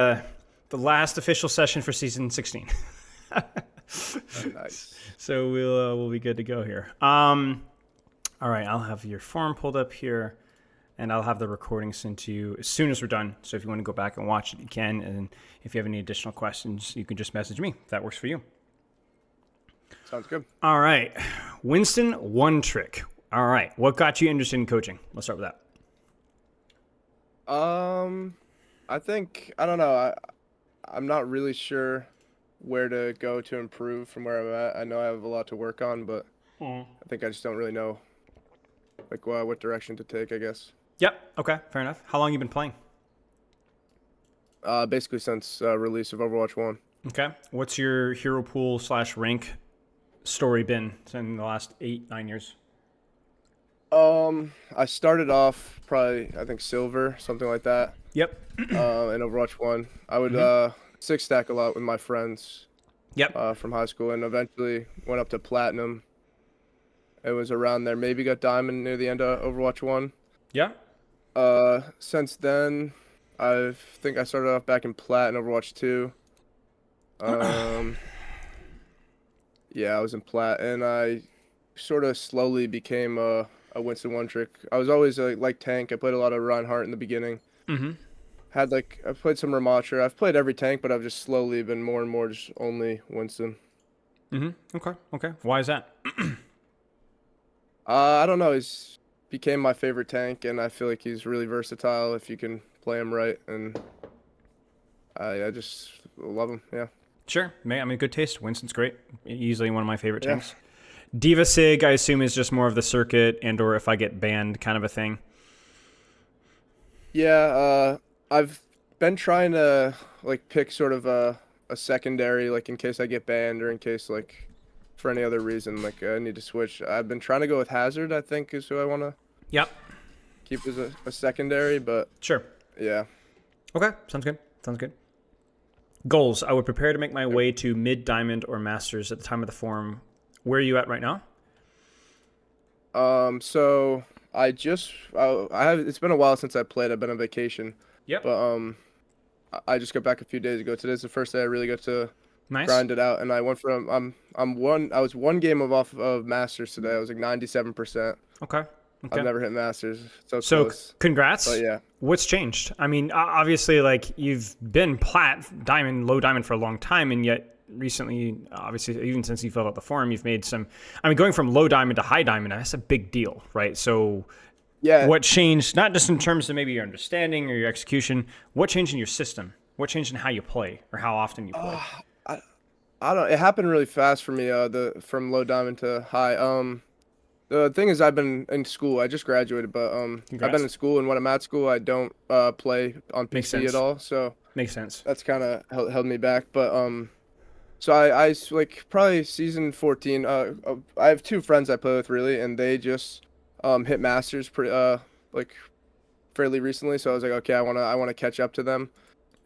the last official session for season 16. Oh, nice. So we'll be good to go here. All right, I'll have your form pulled up here, and I'll have the recording sent to you as soon as we're done. So if you want to go back and watch it, you can. And if you have any additional questions, you can just message me if that works for you. Sounds good. All right, Winston, one trick. All right, what got you interested in coaching? Let's start with that. I think I don't know. I'm not really sure where to go to improve from where I'm at. I know I have a lot to work on, but I think I just don't really know like what direction to take, I guess. Yep. Okay. Fair enough. How long you been playing? Basically since release of Overwatch 1. Okay. What's your hero pool / rank story been in the last 8-9 years? I started off probably I think silver, something like that. Yep. In Overwatch 1. I would six stack a lot with my friends. Yep. From high school, and eventually went up to platinum. It was around there. Maybe got diamond near the end of Overwatch 1. Yeah. Since then, I think I started off back in plat in Overwatch 2. Yeah, I was in plat, and I sort of slowly became a Winston one trick. I was always like tank. I played a lot of Reinhardt in the beginning. Mm-hmm. I played some Ramattra. I've played every tank, but I've just slowly been more and more just only Winston. Mm-hmm. Okay. Why is that? I don't know. He's became my favorite tank, and I feel like he's really versatile if you can play him right, and I just love him. Yeah. Sure. I mean, good taste. Winston's great. Easily one of my favorite tanks. Diva Sig, I assume, is just more of the circuit and or if I get banned kind of a thing. Yeah. I've been trying to like pick sort of a secondary, like in case I get banned or in case like for any other reason, like I need to switch. I've been trying to go with Hazard, I think is who I want to Yep. keep as a secondary, but Sure. yeah. Okay. Sounds good. Goals. I would prepare to make my way to mid-diamond or masters at the time of the forum. Where are you at right now? So I have, it's been a while since I played. I've been on vacation. Yep. But I just got back a few days ago. Today's the first day I really got to Nice. grind it out, and I went from I was one game off of Masters today. I was like 97%. Okay. I've never hit Masters. So close. Congrats. But yeah. What's changed? I mean, obviously, like you've been plat, diamond, low diamond for a long time, and yet recently, obviously, even since you filled out the forum, you've made some. I mean, going from low diamond to high diamond, that's a big deal, right? So, Yeah. what changed? Not just in terms of maybe your understanding or your execution. What changed in your system? What changed in how you play or how often you play? I don't. It happened really fast for me. From low diamond to high. The thing is, I've been in school. I just graduated, but I've Congrats. been in school, and when I'm at school, I don't play on Makes PC sense. at all. So Makes sense. that's kind of held me back. But so I like probably season 14. I have two friends I play with really, and they just hit masters like fairly recently. So I was like, okay, I wanna catch up to them,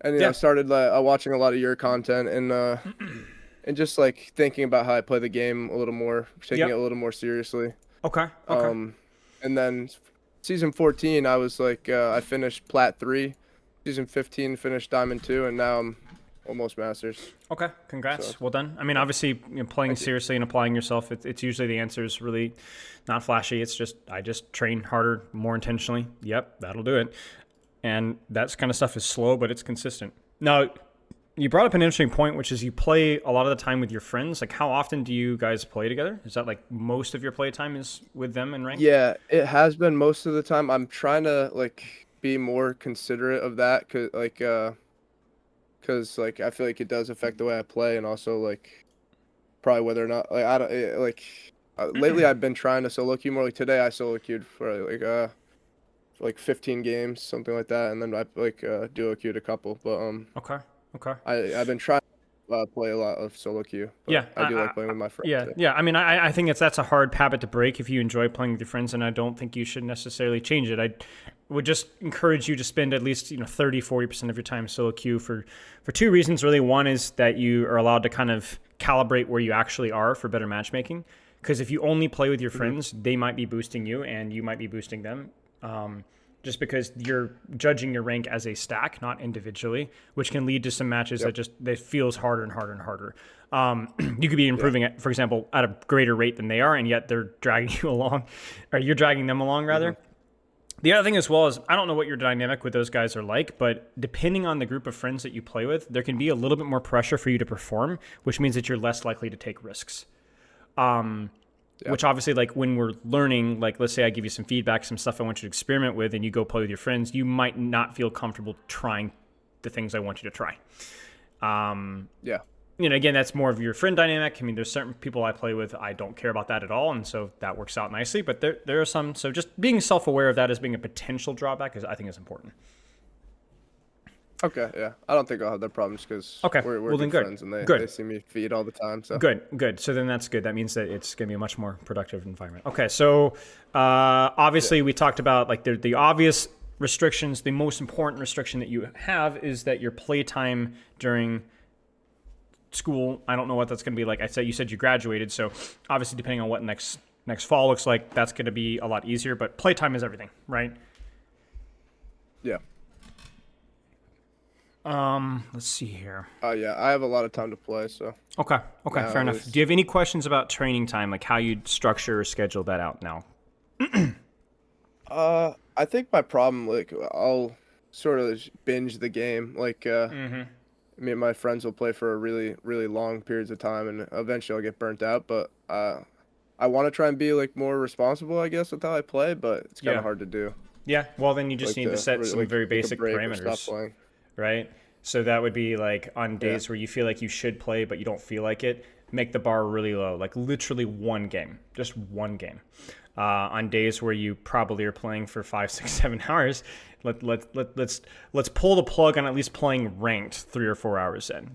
and Yeah. I started watching a lot of your content and just like thinking about how I play the game a little more, taking Yep. it a little more seriously. Okay. And then season 14, I was like, I finished Plat 3. Season 15, finished Diamond 2, and now I'm almost Masters. Okay, congrats. So- Well done. I mean, obviously, playing Thank you. seriously and applying yourself, it's usually the answer is really not flashy. It's just, I just train harder, more intentionally. Yep, that'll do it. And that kind of stuff is slow, but it's consistent. Now, you brought up an interesting point, which is you play a lot of the time with your friends. Like, how often do you guys play together? Is that like most of your play time is with them in rank? Yeah, it has been most of the time. I'm trying to like be more considerate of that, cause like I feel like it does affect the way I play, and also like probably whether or not like I don't lately I've been trying to solo queue more. Like today I solo queued for like 15 games, something like that, and then I like duo queued a couple. But Okay. I've been trying to play a lot of solo queue. But Yeah, I do like playing with my friends. Yeah. I mean, I think that's a hard habit to break if you enjoy playing with your friends, and I don't think you should necessarily change it. I would just encourage you to spend at least 30-40% of your time solo queue for two reasons. Really, one is that you are allowed to kind of calibrate where you actually are for better matchmaking. Because if you only play with your friends, they might be boosting you, and you might be boosting them. just because you're judging your rank as a stack, not individually, which can lead to some matches that feels harder and harder and harder. You could be improving it, for example, at a greater rate than they are, and yet they're dragging you along, or you're dragging them along rather. Mm-hmm. The other thing as well is, I don't know what your dynamic with those guys are like, but depending on the group of friends that you play with, there can be a little bit more pressure for you to perform, which means that you're less likely to take risks. Which obviously, like when we're learning, like let's say I give you some feedback, some stuff I want you to experiment with, and you go play with your friends, you might not feel comfortable trying the things I want you to try. Again, that's more of your friend dynamic. I mean, there's certain people I play with, I don't care about that at all, and so that works out nicely. But there are some, so just being self-aware of that as being a potential drawback I think is important. Okay, yeah. I don't think I'll have that problem just because we're good friends and they see me feed all the time. So Good. So then that's good. That means that it's going to be a much more productive environment. Okay, so obviously we talked about like the obvious restrictions. The most important restriction that you have is that your playtime during school, I don't know what that's going to be like. You said you graduated, so obviously depending on what next fall looks like, that's going to be a lot easier, but playtime is everything, right? Yeah. Let's see here. Yeah, I have a lot of time to play, so. Okay, fair enough. Do you have any questions about training time, like how you'd structure or schedule that out now? I think my problem, like, I'll sort of binge the game, like, me and my friends will play for a really, really long periods of time, and eventually I'll get burnt out. But I want to try and be like more responsible, I guess, with how I play. But it's kind of hard to do. Yeah. Well, then you just need to set some very basic parameters, right? So that would be like on days where you feel like you should play, but you don't feel like it. Make the bar really low, like literally one game, just one game. On days where you probably are playing for 5, 6, 7 hours, let's pull the plug on at least playing ranked 3 or 4 hours in,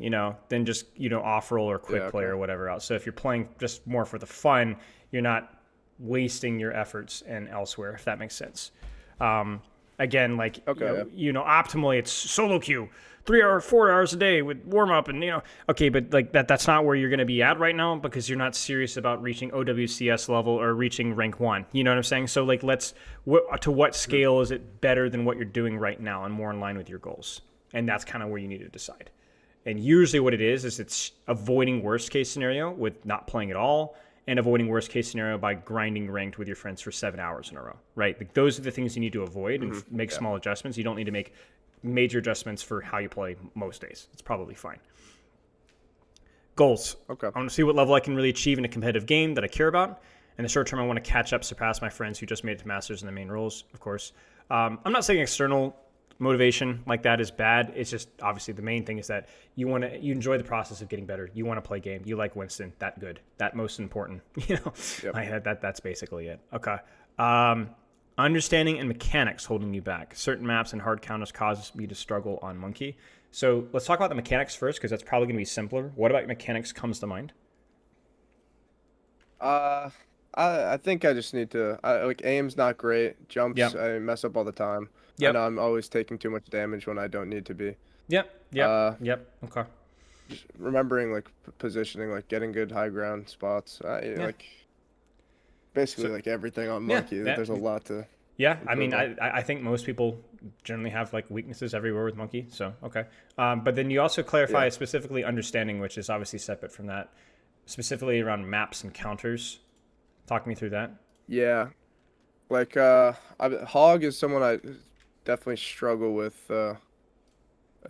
then just, off roll or quick play or whatever else. So if you're playing just more for the fun, you're not wasting your efforts and elsewhere, if that makes sense. Again, like, optimally it's solo queue, 3 or 4 hours a day with warm up and, okay, but like that's not where you're going to be at right now because you're not serious about reaching OWCS level or reaching rank 1. You know what I'm saying? So like, to what scale is it better than what you're doing right now and more in line with your goals? And that's kind of where you need to decide. And usually what it is it's avoiding worst case scenario with not playing at all, and avoiding worst case scenario by grinding ranked with your friends for 7 hours in a row, right? Like those are the things you need to avoid and make small adjustments. You don't need to make major adjustments for how you play most days. It's probably fine. Goals. Okay. I want to see what level I can really achieve in a competitive game that I care about. In the short term, I want to catch up, surpass my friends who just made it to Masters in the main roles, of course. I'm not saying external motivation like that is bad. It's just obviously the main thing is that you enjoy the process of getting better. You want to play game. You like Winston. That good. That most important. That's basically it. Okay. Understanding and mechanics holding you back. Certain maps and hard counters cause me to struggle on Monkey. So let's talk about the mechanics first because that's probably going to be simpler. What about mechanics comes to mind? I think I just need to like aim's not great. Jumps I mess up all the time. I know I'm always taking too much damage when I don't need to be. Yep. Okay. Just remembering like positioning, like getting good high ground spots. Like basically like everything on Monkey. There's a lot to. Yeah, I mean, I think most people generally have like weaknesses everywhere with Monkey. So okay, but then you also clarify specifically understanding, which is obviously separate from that, specifically around maps and counters. Talk me through that. Yeah, like Hog is someone I definitely struggle with a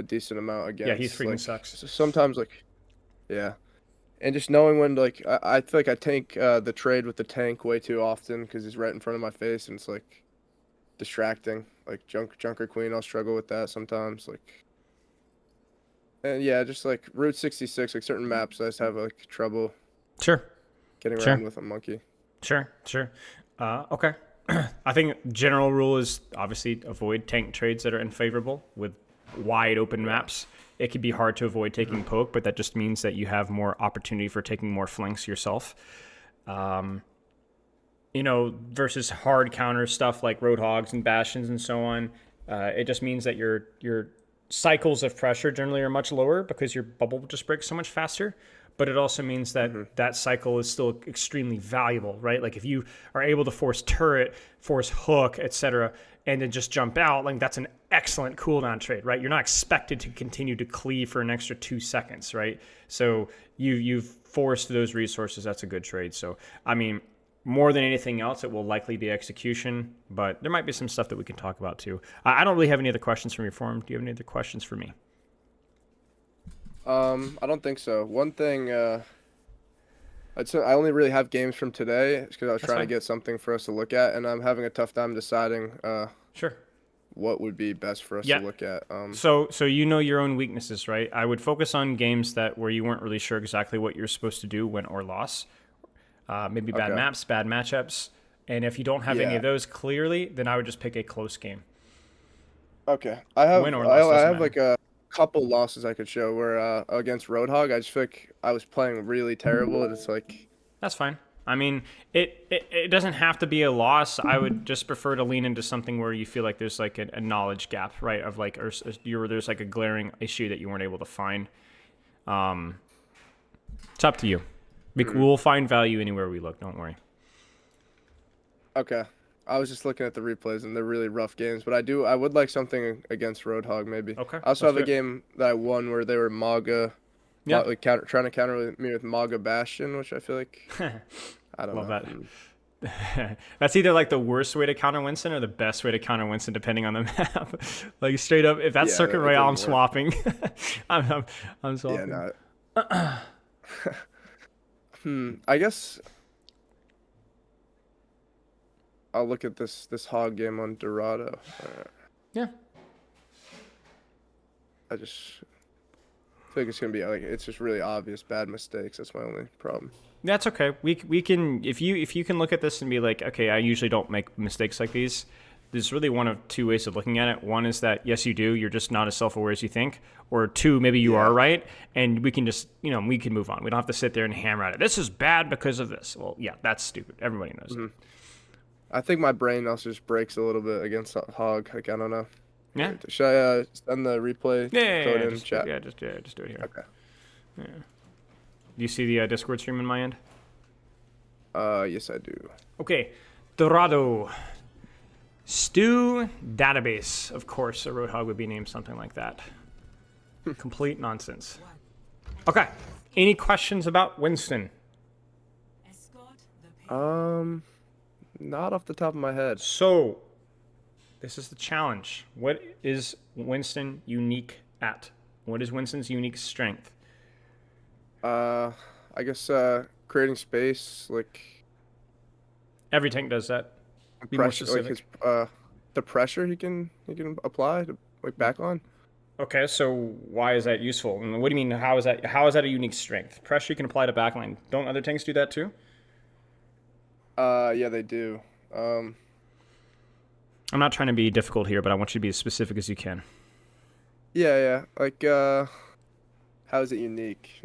decent amount against. Yeah, he's freaking like, sucks. Sometimes and just knowing when like I feel like I tank the trade with the tank way too often because he's right in front of my face and it's like distracting. Like Junker Queen, I'll struggle with that sometimes. Like, and just like Route 66, like certain maps I just have like trouble. Getting around with a Monkey. Sure. Okay. I think general rule is obviously avoid tank trades that are unfavorable with wide open maps. It could be hard to avoid taking poke, but that just means that you have more opportunity for taking more flanks yourself. Versus hard counter stuff like Roadhogs and Bastions and so on. It just means that your cycles of pressure generally are much lower because your bubble just breaks so much faster. but it also means that that cycle is still extremely valuable, right? Like if you are able to force turret, force hook, etc., and then just jump out, like that's an excellent cooldown trade, right? You're not expected to continue to cleave for an extra 2 seconds, right? So you've forced those resources. That's a good trade. So I mean, more than anything else, it will likely be execution, but there might be some stuff that we can talk about too. I don't really have any other questions from your forum. Do you have any other questions for me? I don't think so. One thing, I'd say I only really have games from today because I was That's trying to fine. get something for us to look at, and I'm having a tough time deciding Sure. what would be best for us to Yeah. look at. So you know your own weaknesses, right? I would focus on games that where you weren't really sure exactly what you're supposed to do, win or loss. Maybe bad Okay. maps, bad matchups. And if you don't have any Yeah. of those clearly, then I would just pick a close game. Okay. I Win have or I, loss I doesn't have matter. like a couple losses I could show where against Roadhog, I just feel like I was playing really terrible. And it's like, That's fine. I mean, it doesn't have to be a loss. I would just prefer to lean into something where you feel like there's like a knowledge gap, right? Of like, or there's like a glaring issue that you weren't able to find. It's up to you. We'll find value anywhere we look. Don't worry. okay. I was just looking at the replays and they're really rough games, but I would like something against Roadhog maybe. Okay, I also let's have a do it. game that I won where they were Maga, Yeah, like trying to counter me with Maga Bastion, which I feel like I don't love know. that. That's either like the worst way to counter Winston or the best way to counter Winston, depending on the map. Like straight up, if that's Yeah, Circuit it Royale, I'm didn't work. swapping. I'm Yeah, swapping. no. I guess I'll look at this hog game on Dorado. Yeah. I just feel like it's gonna be like it's just really obvious bad mistakes. That's my only problem. That's okay. We can if you can look at this and be like, okay, I usually don't make mistakes like these. There's really one of two ways of looking at it. One is that yes, you do. You're just not as self-aware as you think. Or two, maybe you are right, and we can just we can move on. We don't have to sit there and hammer at it. This is bad because of this. Well, yeah, that's stupid. Everybody knows that. I think my brain also just breaks a little bit against hog. Like I don't know. Yeah. Should I send the replay Yeah, code yeah, in just, chat? just do it here. Okay. Do you see the Discord stream in my end? Yes I do. Okay, Dorado. Stew Database. Of course, a Roadhog would be named something like that. Complete nonsense. Okay, any questions about Winston? Not off the top of my head. So, this is the challenge. What is Winston unique at? What is Winston's unique strength? I guess creating space, like Every tank does that. Be more pressure, like specific. his the pressure he can apply to like back on. Okay, so why is that useful? And what do you mean? How is that a unique strength? Pressure you can apply to backline. Don't other tanks do that too? Yeah, they do. I'm not trying to be difficult here, but I want you to be as specific as you can. Yeah. Like, how is it unique?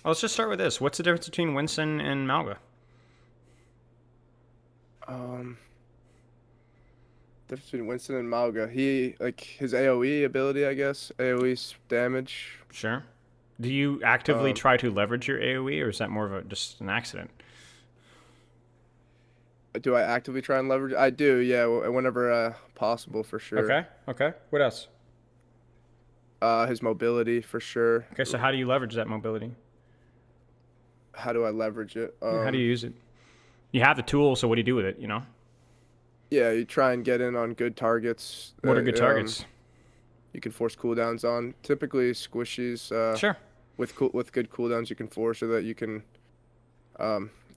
Let's just start with this. What's the difference between Winston and Malga? Difference between Winston and Mauga. He like his AOE ability, I guess. AOE damage. Sure. Do you actively try to leverage your AoE, or is that more of just an accident? Do I actively try and leverage? I do, yeah. Whenever possible, for sure. Okay. What else? His mobility, for sure. Okay, so how do you leverage that mobility? How do I leverage it? How do you use it? You have the tool, so what do you do with it, Yeah, you try and get in on good targets. What are good targets? You can force cooldowns on. Typically squishies. Sure. With good cooldowns, you can force so that you can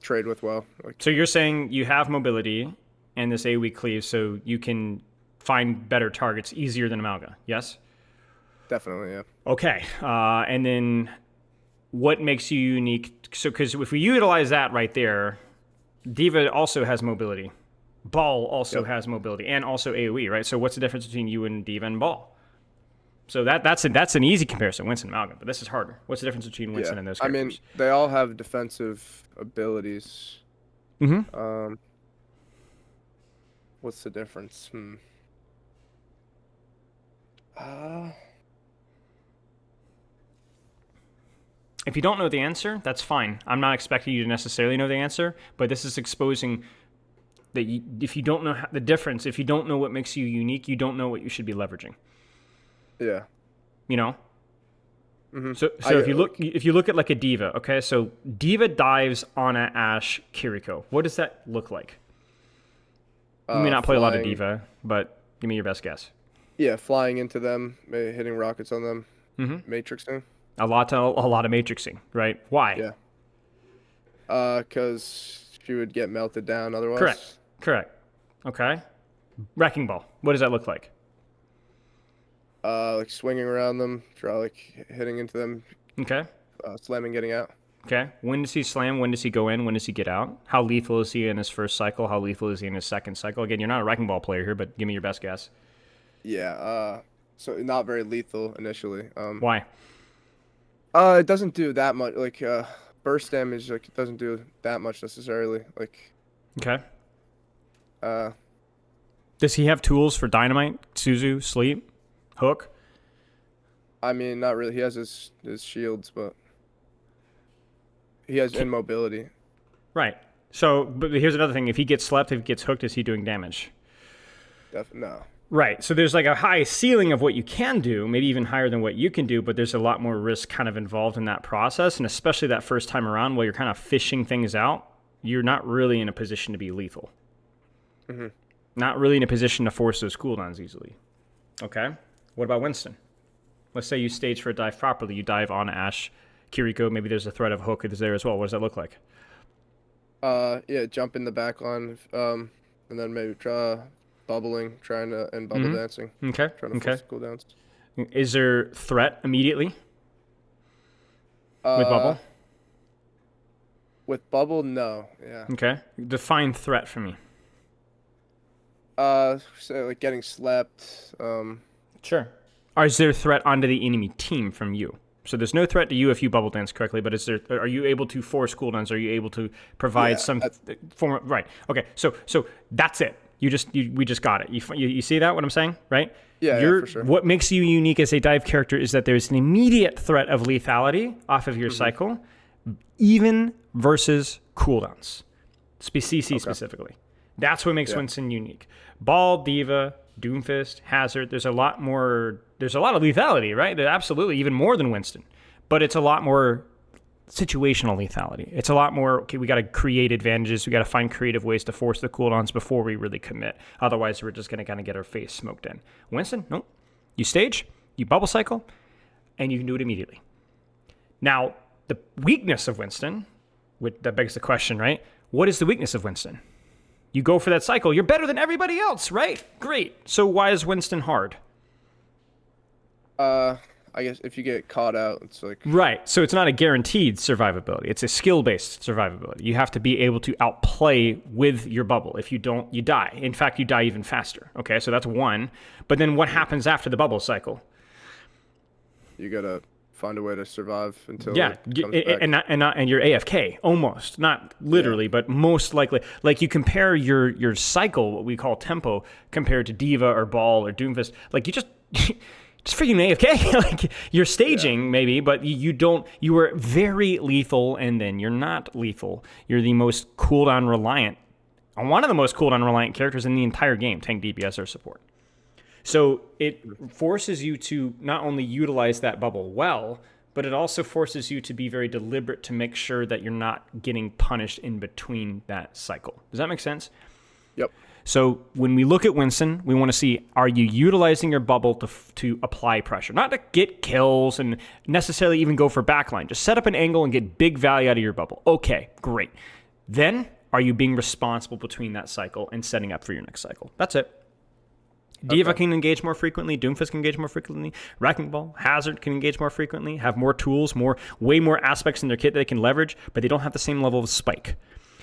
trade with well. Like, So you're saying you have mobility and this AoE cleave, so you can find better targets easier than Amalga, yes? definitely, yeah. Okay, and then what makes you unique? So, because if we utilize that right there, Diva also has mobility. Ball also has mobility and also AoE, right? So what's the difference between you and Diva and Ball? So that's an easy comparison, Winston and Malga, but this is harder. What's the difference between Winston and those I characters? mean, they all have defensive abilities. Mm-hmm. What's the difference? If you don't know the answer, that's fine. I'm not expecting you to necessarily know the answer, but this is exposing that if you don't know the difference, if you don't know what makes you unique, you don't know what you should be leveraging. Yeah. You know? Mm-hmm. So if you look at like a diva, okay? So diva dives on a Ashe Kiriko. What does that look like? You may not play a lot of diva, but give me your best guess. Yeah, flying into them, hitting rockets on them, Mm-hmm. matrixing. A lot of matrixing, right? Why? Yeah. Because she would get melted down otherwise. Correct. Okay. Wrecking ball. What does that look like? Like swinging around them, hitting into them. Okay. Slamming, getting out. Okay. When does he slam? When does he go in? When does he get out? How lethal is he in his first cycle? How lethal is he in his second cycle? Again, you're not a wrecking ball player here, but give me your best guess. Yeah. So not very lethal initially. Why? It doesn't do that much. Like burst damage, like it doesn't do that much necessarily. Like. Okay. Does he have tools for dynamite, Suzu, sleep, hook? I mean, not really. He has his shields, but he has immobility. Right. So, but here's another thing. If he gets slept, if he gets hooked, is he doing damage? No. Right. So there's like a high ceiling of what you can do, maybe even higher than what you can do, but there's a lot more risk kind of involved in that process. And especially that first time around while you're kind of fishing things out, you're not really in a position to be lethal. Mm-hmm. Not really in a position to force those cooldowns easily. Okay. What about Winston? Let's say you stage for a dive properly. You dive on Ashe, Kiriko. Maybe there's a threat of hook is there as well. What does that look like? Yeah, jump in the back line, and then maybe try bubbling, and bubble dancing. Okay. Trying to force the cooldowns. Is there threat immediately with bubble? With bubble, no. Yeah. Okay. Define threat for me. So like getting slept. Sure. Or is there a threat onto the enemy team from you? So there's no threat to you if you bubble dance correctly, but are you able to force cooldowns? Are you able to provide some form of, right? Okay, so that's it. We just got it. You see that, what I'm saying, right? Yeah, for sure. What makes you unique as a dive character is that there's an immediate threat of lethality off of your cycle, even versus cooldowns, CC specifically. That's what makes Winston unique. Ball, Diva, Doomfist, Hazard, there's a lot of lethality, right? Absolutely, even more than Winston. But it's a lot more situational lethality. It's a lot more, okay, we got to create advantages. We got to find creative ways to force the cooldowns before we really commit. Otherwise, we're just going to kind of get our face smoked in. Winston, nope. You stage, you bubble cycle, and you can do it immediately. Now, the weakness of Winston, that begs the question, right? What is the weakness of Winston? You go for that cycle. You're better than everybody else, right? Great. So why is Winston hard? I guess if you get caught out, it's like... Right. So it's not a guaranteed survivability. It's a skill-based survivability. You have to be able to outplay with your bubble. If you don't, you die. In fact, you die even faster. Okay, so that's one. But then what happens after the bubble cycle? You gotta find a way to survive until and you're AFK almost, not literally, but most likely. Like you compare your cycle, what we call tempo, compared to Diva or Ball or Doomfist. Like you just freaking AFK. Like you're staging maybe, but you were very lethal, and then you're not lethal. You're the most cooldown reliant, one of the most cooldown reliant characters in the entire game, tank, DPS, or support. So it forces you to not only utilize that bubble well, but it also forces you to be very deliberate to make sure that you're not getting punished in between that cycle. Does that make sense? Yep. So when we look at Winston, we want to see, are you utilizing your bubble to apply pressure? Not to get kills and necessarily even go for backline. Just set up an angle and get big value out of your bubble. Okay, great. Then, are you being responsible between that cycle and setting up for your next cycle? That's it. Diva can engage more frequently. Doomfist can engage more frequently. Wrecking Ball, Hazard can engage more frequently. Have more tools, way more aspects in their kit that they can leverage, but they don't have the same level of spike.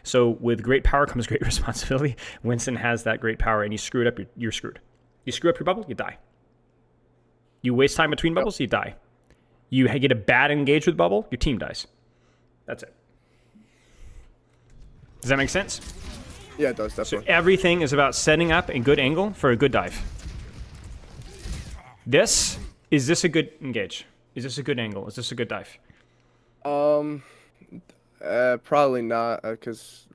So with great power comes great responsibility. Winston has that great power, and you screw it up, you're screwed. You screw up your bubble, you die. You waste time between bubbles, you die. You get a bad engage with bubble, your team dies. That's it. Does that make sense? Yeah, it does, definitely. So everything is about setting up a good angle for a good dive. Is this a good engage? Is this a good angle? Is this a good dive? Um, Probably not, because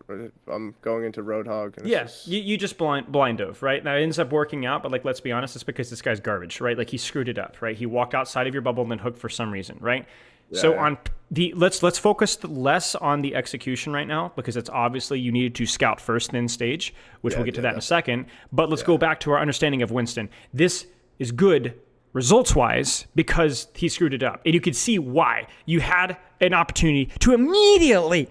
I'm going into Roadhog, and it's Yeah, just you just blind dove, right? Now it ends up working out, but like let's be honest, it's because this guy's garbage, right? Like he screwed it up, right? He walked outside of your bubble and then hooked for some reason, right? yeah, So yeah, on the let's focus less on the execution right now because it's obviously you needed to scout first, then stage, which we'll get to that in a second. But let's go back to our understanding of Winston. This is good results wise because he screwed it up, and you could see why. You had an opportunity to immediately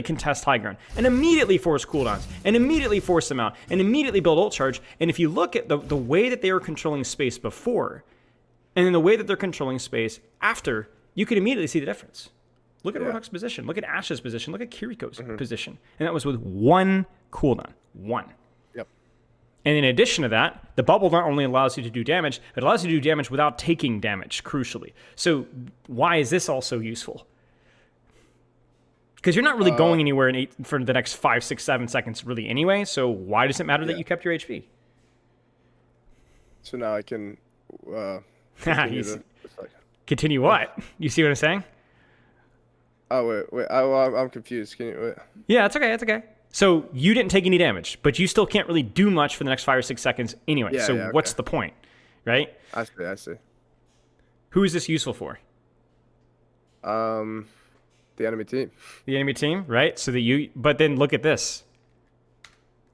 contest high ground and immediately force cooldowns and immediately force them out and immediately build ult charge. And if you look at the way that they were controlling space before and then the way that they're controlling space after, you could immediately see the difference. Look at Roadhog's position, look at Ash's position, look at Kiriko's position, and that was with one cooldown. yep, And in addition to that, the bubble not only allows you to do damage, it allows you to do damage without taking damage, crucially. So why is this also useful? Because you're not really going anywhere for the next 5, 6, 7 seconds really anyway, so why does it matter that you kept your HP? So now I can continue Continue what? You see what I'm saying? Oh wait, I'm confused. Can you wait? Yeah, it's okay. So you didn't take any damage, but you still can't really do much for the next 5 or 6 seconds anyway. Yeah, So yeah, what's okay. the point, right? I see. Who is this useful for? The enemy team. The enemy team, right? So that you, but then look at this.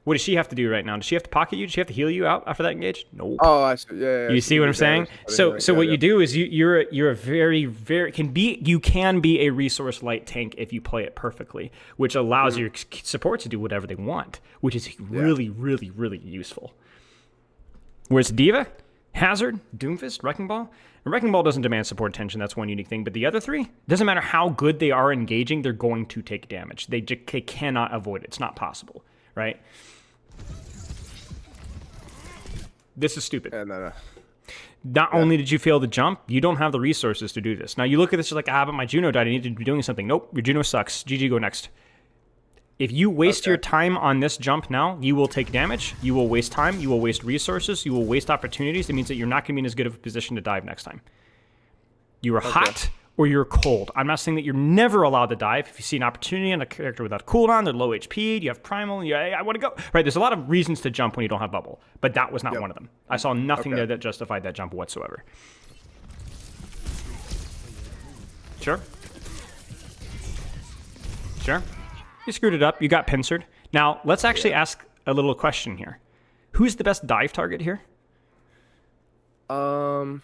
What does she have to do right now? Does she have to pocket you? Does she have to heal you out after that engage? Nope. Oh, I see. Yeah. You see what I'm saying? So what you do is you're a very you can be a resource light tank if you play it perfectly, which allows your support to do whatever they want, which is really useful. Whereas Diva, Hazard, Doomfist, Wrecking Ball, and Wrecking Ball doesn't demand support attention. That's one unique thing. But the other three, doesn't matter how good they are engaging, they're going to take damage. They cannot avoid it. It's not possible, right? This is stupid. Not only did you fail to jump, you don't have the resources to do this. Now you look at this, you're like, but my Juno died. I need to be doing something. Nope, your Juno sucks. GG, go next. If you waste your time on this jump now, you will take damage. You will waste time. You will waste resources. You will waste opportunities. It means that you're not going to be in as good of a position to dive next time. You are hot or you're cold. I'm not saying that you're never allowed to dive. If you see an opportunity on a character without cooldown, they're low HP, you have primal, I want to go. Right, there's a lot of reasons to jump when you don't have bubble, but that was not one of them. I saw nothing there that justified that jump whatsoever. Sure. You screwed it up. You got pincered. Now, let's actually ask a little question here. Who's the best dive target here? The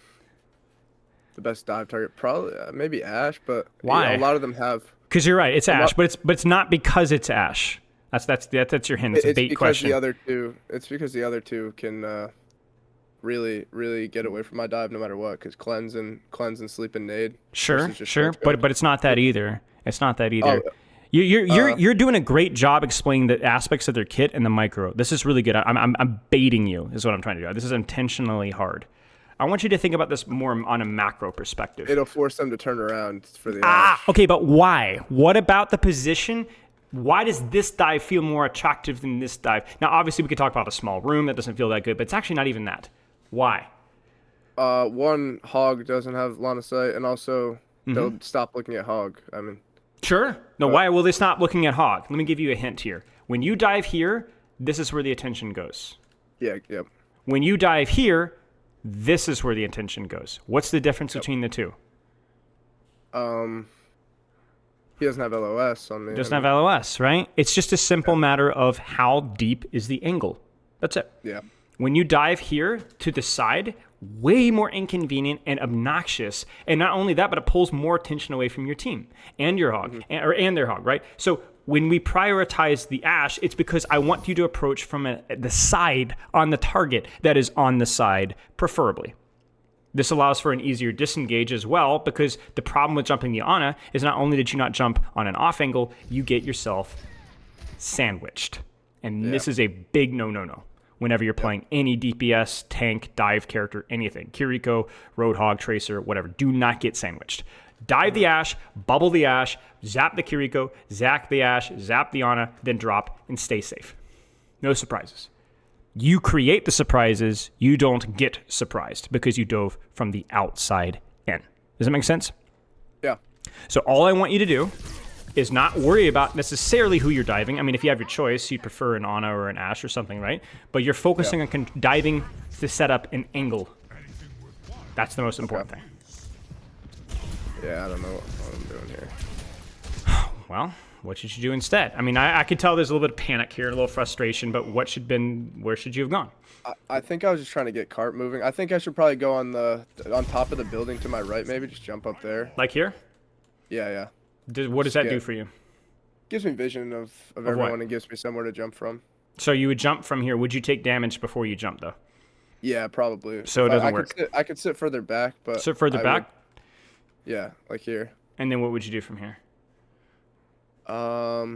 best dive target, probably maybe Ash, but why? A lot of them have. Because you're right, it's Ash, but it's not because it's Ash. That's your hint. It's a bait question. It's because the other two can really get away from my dive no matter what. Because cleanse and sleep and nade. Sure, but it's not that either. It's not that either. You're doing a great job explaining the aspects of their kit and the micro. This is really good. I'm baiting you, is what I'm trying to do. This is intentionally hard. I want you to think about this more on a macro perspective. It'll force them to turn around for the Ash. Okay, but why? What about the position? Why does this dive feel more attractive than this dive? Now, obviously, we could talk about a small room. That doesn't feel that good, but it's actually not even that. Why? One, Hog doesn't have line of sight, and also they'll stop looking at Hog. I mean, sure. No, why will they stop looking at Hog? Let me give you a hint here. When you dive here, this is where the attention goes. Yeah. When you dive here, this is where the attention goes. What's the difference between the two? He doesn't have LOS on me. Doesn't have LOS, right? It's just a simple matter of how deep is the angle. That's it. Yeah. When you dive here to the side, way more inconvenient and obnoxious. And not only that, but it pulls more attention away from your team and your Hog, and their Hog, right? So when we prioritize the Ash, it's because I want you to approach from the side on the target that is on the side, preferably. This allows for an easier disengage as well, because the problem with jumping the Ana is not only did you not jump on an off angle, you get yourself sandwiched. And this is a big no whenever you're playing any DPS, tank, dive character, anything. Kiriko, Roadhog, Tracer, whatever. Do not get sandwiched. Dive the Ash, bubble the Ash, zap the Kiriko, zap the Ash, zap the Ana, then drop and stay safe. No surprises. You create the surprises, you don't get surprised because you dove from the outside in. Does that make sense? Yeah. So all I want you to do is not worry about necessarily who you're diving. I mean, if you have your choice, you'd prefer an Ana or an Ashe or something, right? But you're focusing on diving to set up an angle. That's the most important thing. Yeah, I don't know what I'm doing here. Well, what should you do instead? I mean, I could tell there's a little bit of panic here, a little frustration, but where should you have gone? I think I was just trying to get cart moving. I think I should probably go on top of the building to my right, maybe just jump up there. Like here? Yeah. What does that do for you? Gives me vision of everyone and gives me somewhere to jump from. So you would jump from here. Would you take damage before you jump, though? Yeah, probably. So it doesn't work. I could sit further back, but sit further back. Yeah, like here. And then what would you do from here? Yeah,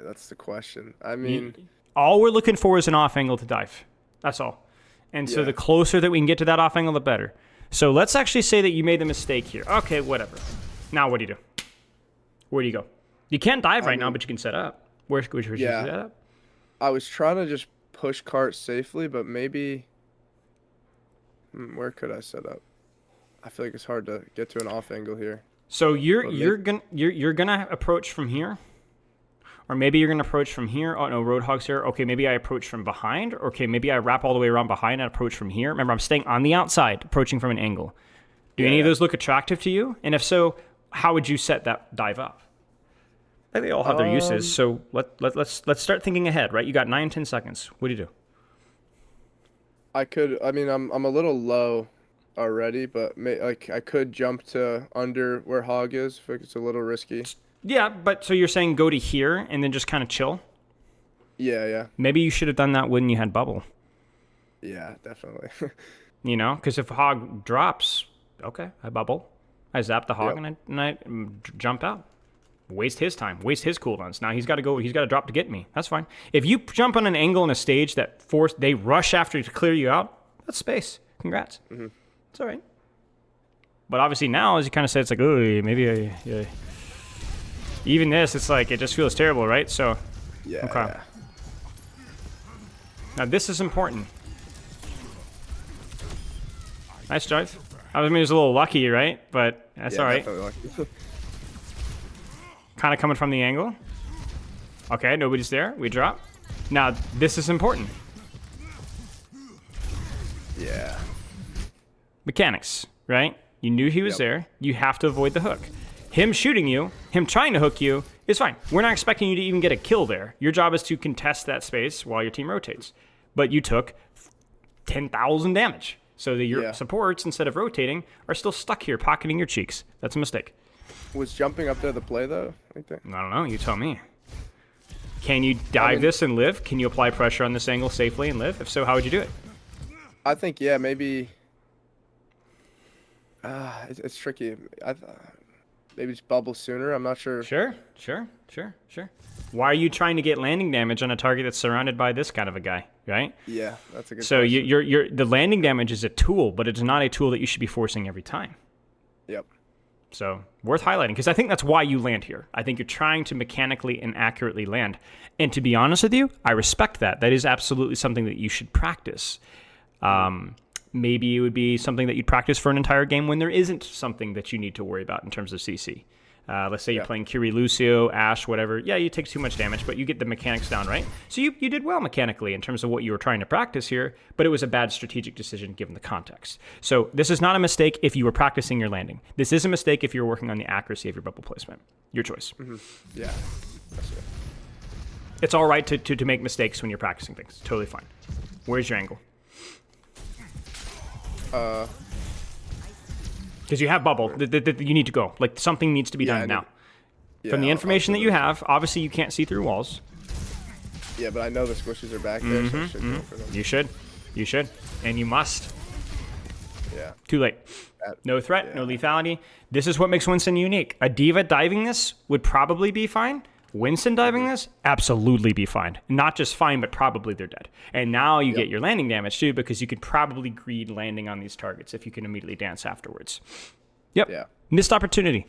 that's the question. I mean, all we're looking for is an off angle to dive. That's all. And so the closer that we can get to that off angle, the better. So let's actually say that you made the mistake here. Okay, whatever. Now what do you do? Where do you go? You can't dive right now, but you can set up. Where should you set up? I was trying to just push cart safely, but maybe where could I set up? I feel like it's hard to get to an off angle here. So you're gonna approach from here, or maybe you're gonna approach from here. Oh no, Roadhog's here. Okay, maybe I approach from behind. Or okay, maybe I wrap all the way around behind and approach from here. Remember, I'm staying on the outside, approaching from an angle. Do any of those look attractive to you? And if so, how would you set that dive up? I think they all have their uses. So let's start thinking ahead. Right, you got 9-10 seconds. What do you do? I mean, I'm a little low already, but I could jump to under where Hog is if it's a little risky. Yeah, but so you're saying go to here and then just kind of chill? Yeah. Maybe you should have done that when you had bubble. Yeah, definitely. You know, because if Hog drops, okay, I bubble, I zap the Hog and I jump out. Waste his time, waste his cooldowns. Now he's got to drop to get me. That's fine. If you jump on an angle in a stage that they rush after to clear you out, that's space. Congrats. Mm-hmm. It's all right. But obviously now, as you kind of said, it's like, oh, maybe even this, it's like, it just feels terrible, right? So, yeah. Okay. Yeah. Now this is important. Nice drive. I mean, it was a little lucky, right? But that's all right. Lucky. Kind of coming from the angle. Okay, nobody's there. We drop. Now, this is important. Yeah. Mechanics, right? You knew he was there. You have to avoid the hook. Him shooting you, him trying to hook you, is fine. We're not expecting you to even get a kill there. Your job is to contest that space while your team rotates. But you took 10,000 damage. So that your supports, instead of rotating, are still stuck here, pocketing your cheeks. That's a mistake. Was jumping up there the play, though? I don't know. You tell me. Can you dive this and live? Can you apply pressure on this angle safely and live? If so, how would you do it? I think, maybe... it's tricky. Maybe just bubble sooner. I'm not sure. Sure. Why are you trying to get landing damage on a target that's surrounded by this kind of a guy, right? Yeah, that's a good So question. the landing damage is a tool, but it's not a tool that you should be forcing every time. Yep. So worth highlighting, because I think that's why you land here. I think you're trying to mechanically and accurately land. And to be honest with you, I respect that. That is absolutely something that you should practice. Maybe it would be something that you'd practice for an entire game when there isn't something that you need to worry about in terms of CC. Let's say you're playing Kiri Lucio, Ashe, whatever. Yeah, you take too much damage, but you get the mechanics down, right? So you did well mechanically in terms of what you were trying to practice here, but it was a bad strategic decision given the context. So this is not a mistake if you were practicing your landing. This is a mistake if you're working on the accuracy of your bubble placement. Your choice. Mm-hmm. Yeah, that's it. It's all right to make mistakes when you're practicing things. Totally fine. Where's your angle? Because you have bubble, you need to go. Like, something needs to be done now. From the information that you have, obviously you can't see through walls. Yeah, but I know the squishes are back there, so I should go for them. You should. And you must. Yeah. Too late. No threat, no lethality. This is what makes Winston unique. A diva diving this would probably be fine. Winston diving this, absolutely be fine. Not just fine, but probably they're dead. And now you get your landing damage too, because you could probably greed landing on these targets if you can immediately dance afterwards. Yep. Yeah. Missed opportunity.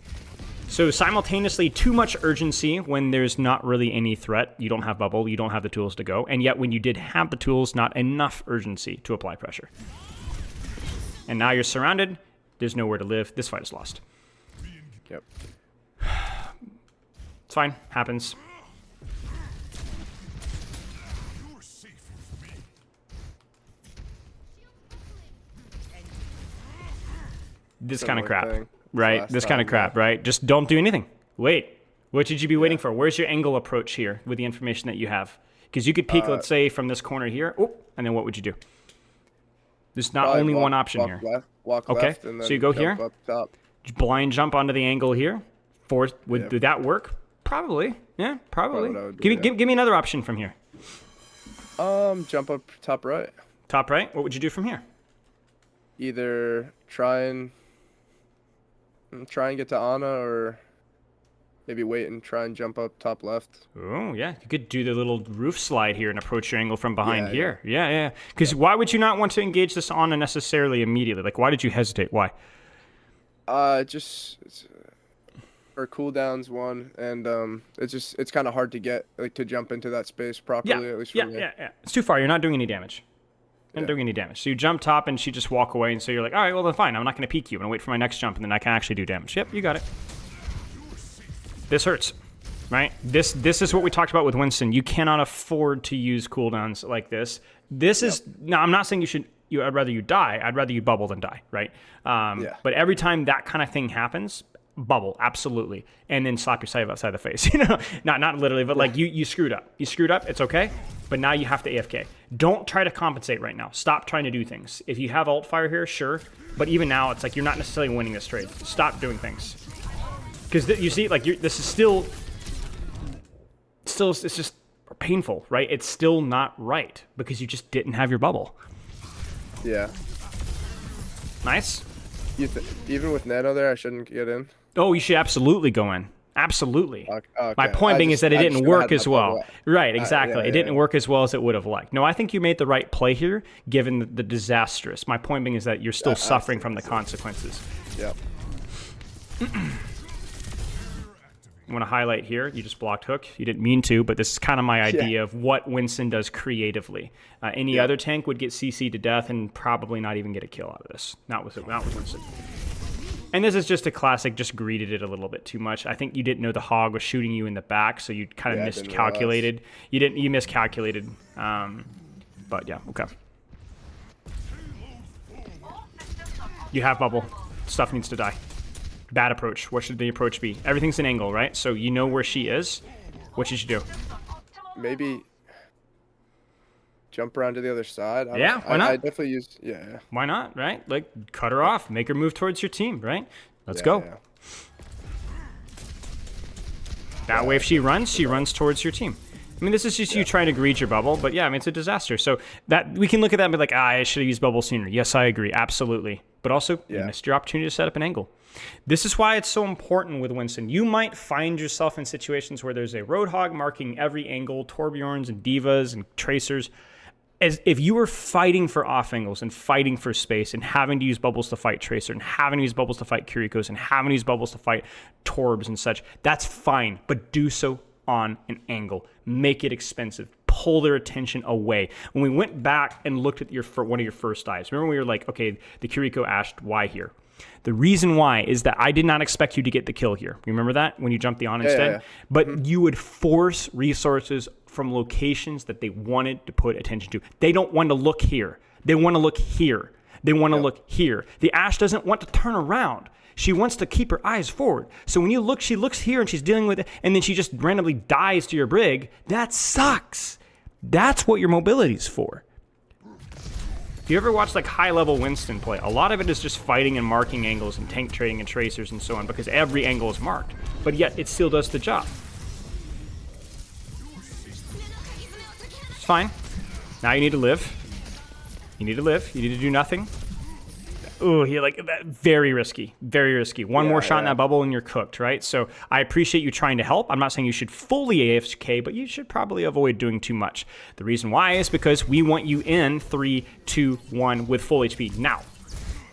So simultaneously, too much urgency when there's not really any threat. You don't have bubble, you don't have the tools to go. And yet when you did have the tools, not enough urgency to apply pressure. And now you're surrounded. There's nowhere to live. This fight is lost. Yep. It's fine. Happens. This kind of crap, right? This kind of crap, right? Just don't do anything. Wait. What should you be waiting for? Where's your angle approach here with the information that you have? Because you could peek, let's say, from this corner here. Oh, and then what would you do? There's not only one option here. Walk okay, left, and then so you go here. Up top. Blind jump onto the angle here. Would that work? Probably. Yeah, probably. Give me another option from here. Jump up top right. Top right? What would you do from here? Either try and get to Ana, or maybe wait and try and jump up top left. Oh, yeah. You could do the little roof slide here and approach your angle from behind here. Yeah. Because why would you not want to engage this Ana necessarily immediately? Like, why did you hesitate? Why? Or cooldowns one, and it's kind of hard to get, like, to jump into that space properly, at least for me. Yeah. It's too far. You're not doing any damage. You're not doing any damage. So you jump top and she just walk away, and so you're like, all right, well then fine. I'm not going to peek you. I'm going to wait for my next jump, and then I can actually do damage. Yep, you got it. This hurts, right? This is what we talked about with Winston. You cannot afford to use cooldowns like this. This is now. I'm not saying I'd rather you die. I'd rather you bubble than die, right? But every time that kind of thing happens, bubble, absolutely, and then slap yourself outside the face. Not literally, but like you screwed up. You screwed up. It's okay, but now you have to AFK. Don't try to compensate right now. Stop trying to do things. If you have alt fire here, sure, but even now, it's like you're not necessarily winning this trade. Stop doing things. Because you see, like, this is still, it's just painful, right? It's still not right because you just didn't have your bubble. Yeah. Nice. Even with Nano there, I shouldn't get in? Oh, you should absolutely go in. Absolutely. Okay. My point being is that it didn't work as well. Right, exactly. It didn't work as well as it would have liked. No, I think you made the right play here, given the disastrous. My point being is that you're still suffering from the consequences. Yep. I want to highlight here, you just blocked hook. You didn't mean to, but this is kind of my idea of what Winston does creatively. Any other tank would get CC'd to death and probably not even get a kill out of this. Not with Winston. And this is just a classic, just greeted it a little bit too much. I think you didn't know the hog was shooting you in the back, so you kind of miscalculated. You miscalculated. But yeah, okay. You have bubble. Stuff needs to die. Bad approach. What should the approach be? Everything's an angle, right? So you know where she is. What should you do? Maybe jump around to the other side. Why not? I definitely use, Why not, right? Like, cut her off. Make her move towards your team, right? Let's go. Yeah. That way, if she runs towards your team. I mean, this is just you trying to greed your bubble, but yeah, I mean, it's a disaster. So that we can look at that and be like, I should have used bubble sooner. Yes, I agree. Absolutely. But also, you missed your opportunity to set up an angle. This is why it's so important with Winston. You might find yourself in situations where there's a Roadhog marking every angle, Torbjorns and Divas and Tracers. As if you were fighting for off angles and fighting for space and having to use bubbles to fight Tracer and having to use bubbles to fight Kirikos and having to use bubbles to fight Torbs and such, that's fine, but do so on an angle. Make it expensive. Pull their attention away. When we went back and looked at one of your first dives, remember we were like, okay, the Kiriko ashed, why here? The reason why is that I did not expect you to get the kill here. You remember that when you jumped the on instead? Yeah. But you would force resources from locations that they wanted to put attention to. They don't want to look here. They want to look here. They want to look here. The Ashe doesn't want to turn around. She wants to keep her eyes forward. So when you look, she looks here and she's dealing with it, and then she just randomly dies to your brig. That sucks. That's what your mobility is for. If you ever watch like high-level Winston play, a lot of it is just fighting and marking angles and tank trading and tracers and so on, because every angle is marked. But yet it still does the job. It's fine. Now you need to live. You need to live. You need to do nothing. Ooh, you're like, very risky, very risky. One more shot in that bubble and you're cooked, right? So I appreciate you trying to help. I'm not saying you should fully AFK, but you should probably avoid doing too much. The reason why is because we want you in 3, 2, 1 with full HP. Now,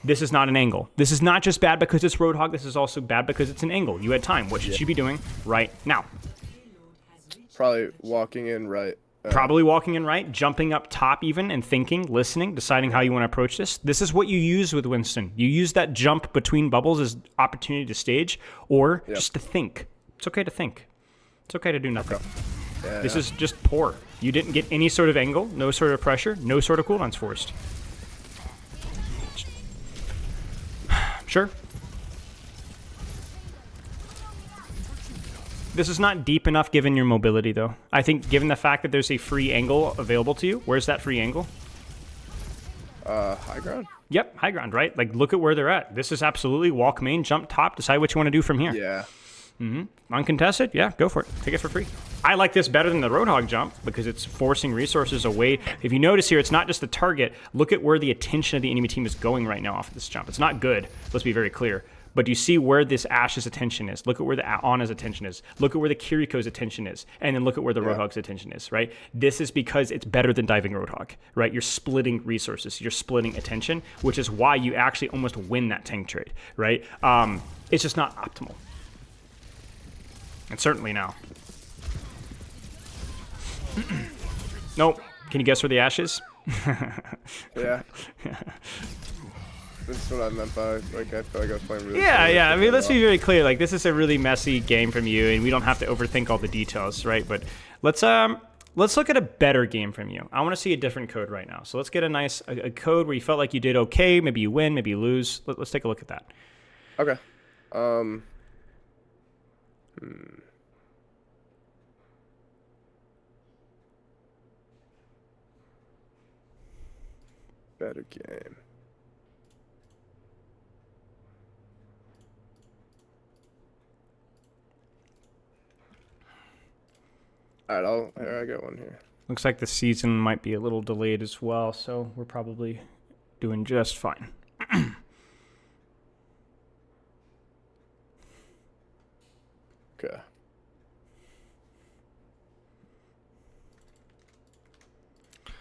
this is not an angle. This is not just bad because it's Roadhog. This is also bad because it's an angle. You had time. What should you be doing right now? Probably walking in right. Probably walking in right, jumping up top even and thinking, listening, deciding how you want to approach this. This is what you use with Winston. You use that jump between bubbles as opportunity to stage or just to think. It's okay to think. It's okay to do nothing. Yeah, This is just poor. You didn't get any sort of angle, no sort of pressure, no sort of cooldowns forced. Sure. This is not deep enough given your mobility, though. I think given the fact that there's a free angle available to you, where's that free angle? High ground? Yep, high ground, right? Like, look at where they're at. This is absolutely walk main, jump top, decide what you want to do from here. Yeah. Uncontested? Yeah, go for it. Take it for free. I like this better than the Roadhog jump because it's forcing resources away. If you notice here, it's not just the target. Look at where the attention of the enemy team is going right now off of this jump. It's not good. Let's be very clear. But you see where this Ashe's attention is. Look at where the Ana's attention is. Look at where the Kiriko's attention is. And then look at where the Roadhog's attention is, right? This is because it's better than diving Roadhog, right? You're splitting resources. You're splitting attention, which is why you actually almost win that tank trade, right? It's just not optimal. And certainly now. Nope. Can you guess where the Ashe is? Yeah. This is what I meant by, like, I feel like I was playing really Yeah. I mean, let's be very clear. Like, this is a really messy game from you, and we don't have to overthink all the details, right? But let's look at a better game from you. I want to see a different code right now. So let's get a code where you felt like you did okay. Maybe you win, maybe you lose. Let's take a look at that. Okay. Better game. All right, here I got one here. Looks like the season might be a little delayed as well, so we're probably doing just fine. Okay. I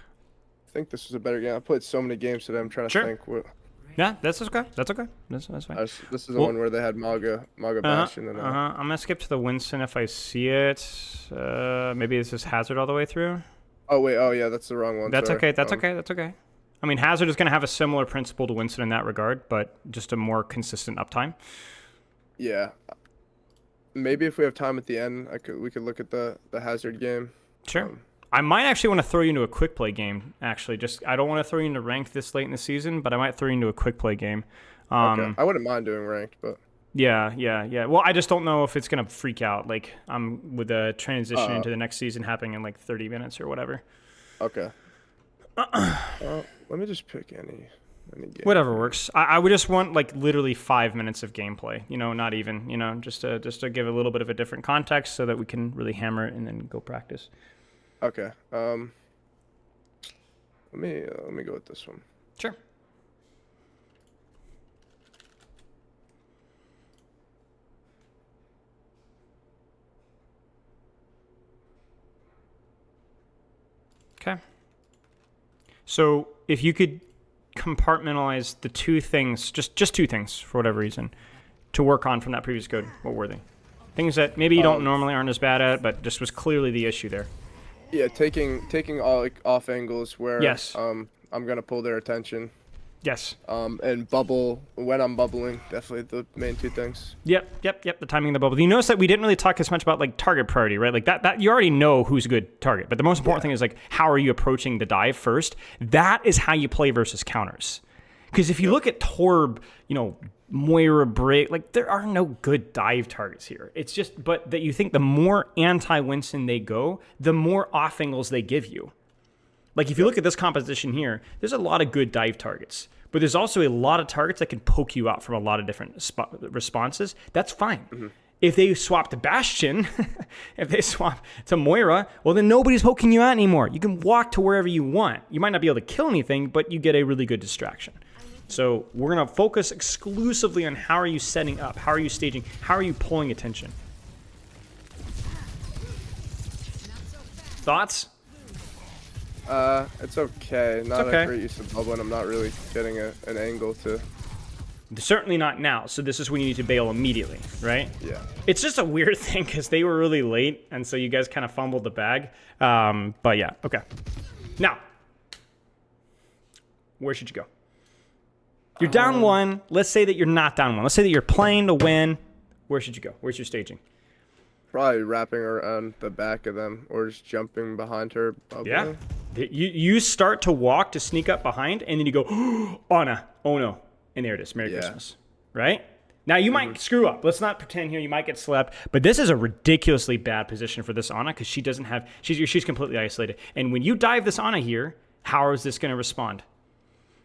think this is a better game. I played so many games today. I'm trying to think. What... Yeah, that's okay. That's okay. That's fine. This is the one where they had Maga Bastion. And I'm gonna skip to the Winston if I see it. Maybe this is Hazard all the way through. Oh wait. Oh yeah, that's the wrong one. That's Sorry. okay. That's okay. That's okay. I mean, Hazard is gonna have a similar principle to Winston in that regard, but just a more consistent uptime. Yeah. Maybe if we have time at the end, we could look at the Hazard game. Sure. I might actually want to throw you into a quick play game. Actually, I don't want to throw you into ranked this late in the season, but I might throw you into a quick play game. Okay. I wouldn't mind doing ranked, but yeah. Well, I just don't know if it's gonna freak out. Like I'm with the transition into the next season happening in like 30 minutes or whatever. Okay. Let me just pick any game. Whatever works. I would just want like literally 5 minutes of gameplay. You know, not even. You know, just to give a little bit of a different context so that we can really hammer it and then go practice. Okay. Let me go with this one. Sure. Okay. So if you could compartmentalize the two things, just two things for whatever reason, to work on from that previous code, what were they? Things that maybe you don't normally aren't as bad at, but just was clearly the issue there. Yeah, taking all like off angles where yes. I'm gonna pull their attention. Yes. And bubble when I'm bubbling, definitely the main two things. Yep. The timing of the bubble. You notice that we didn't really talk as much about like target priority, right? Like that you already know who's a good target, but the most important thing is like how are you approaching the dive first? That is how you play versus counters. Because if you look at Torb, you know, Moira break, like there are no good dive targets here. It's just, but that you think the more anti-Winston they go, the more off angles they give you. Like if you look at this composition here, there's a lot of good dive targets, but there's also a lot of targets that can poke you out from a lot of different responses. That's fine. Mm-hmm. If they swap to Bastion, if they swap to Moira, well then nobody's poking you out anymore. You can walk to wherever you want. You might not be able to kill anything, but you get a really good distraction. So we're going to focus exclusively on how are you setting up, how are you staging, how are you pulling attention. Thoughts? It's okay. Not okay. a great use of bubble, and I'm not really getting an angle to... Certainly not now, so this is when you need to bail immediately, right? Yeah. It's just a weird thing because they were really late, and so you guys kind of fumbled the bag. But yeah, okay. Now, where should you go? You're down one. Let's say that you're not down one. Let's say that you're playing to win. Where should you go? Where's your staging? Probably wrapping around the back of them or just jumping behind her. Bubble. Yeah. You start to walk to sneak up behind, and then you go, Anna, oh no. And there it is. Merry Christmas. Right? Now, you might screw up. Let's not pretend here you might get slept. But this is a ridiculously bad position for this Anna because she doesn't have, she's completely isolated. And when you dive this Anna here, how is this going to respond?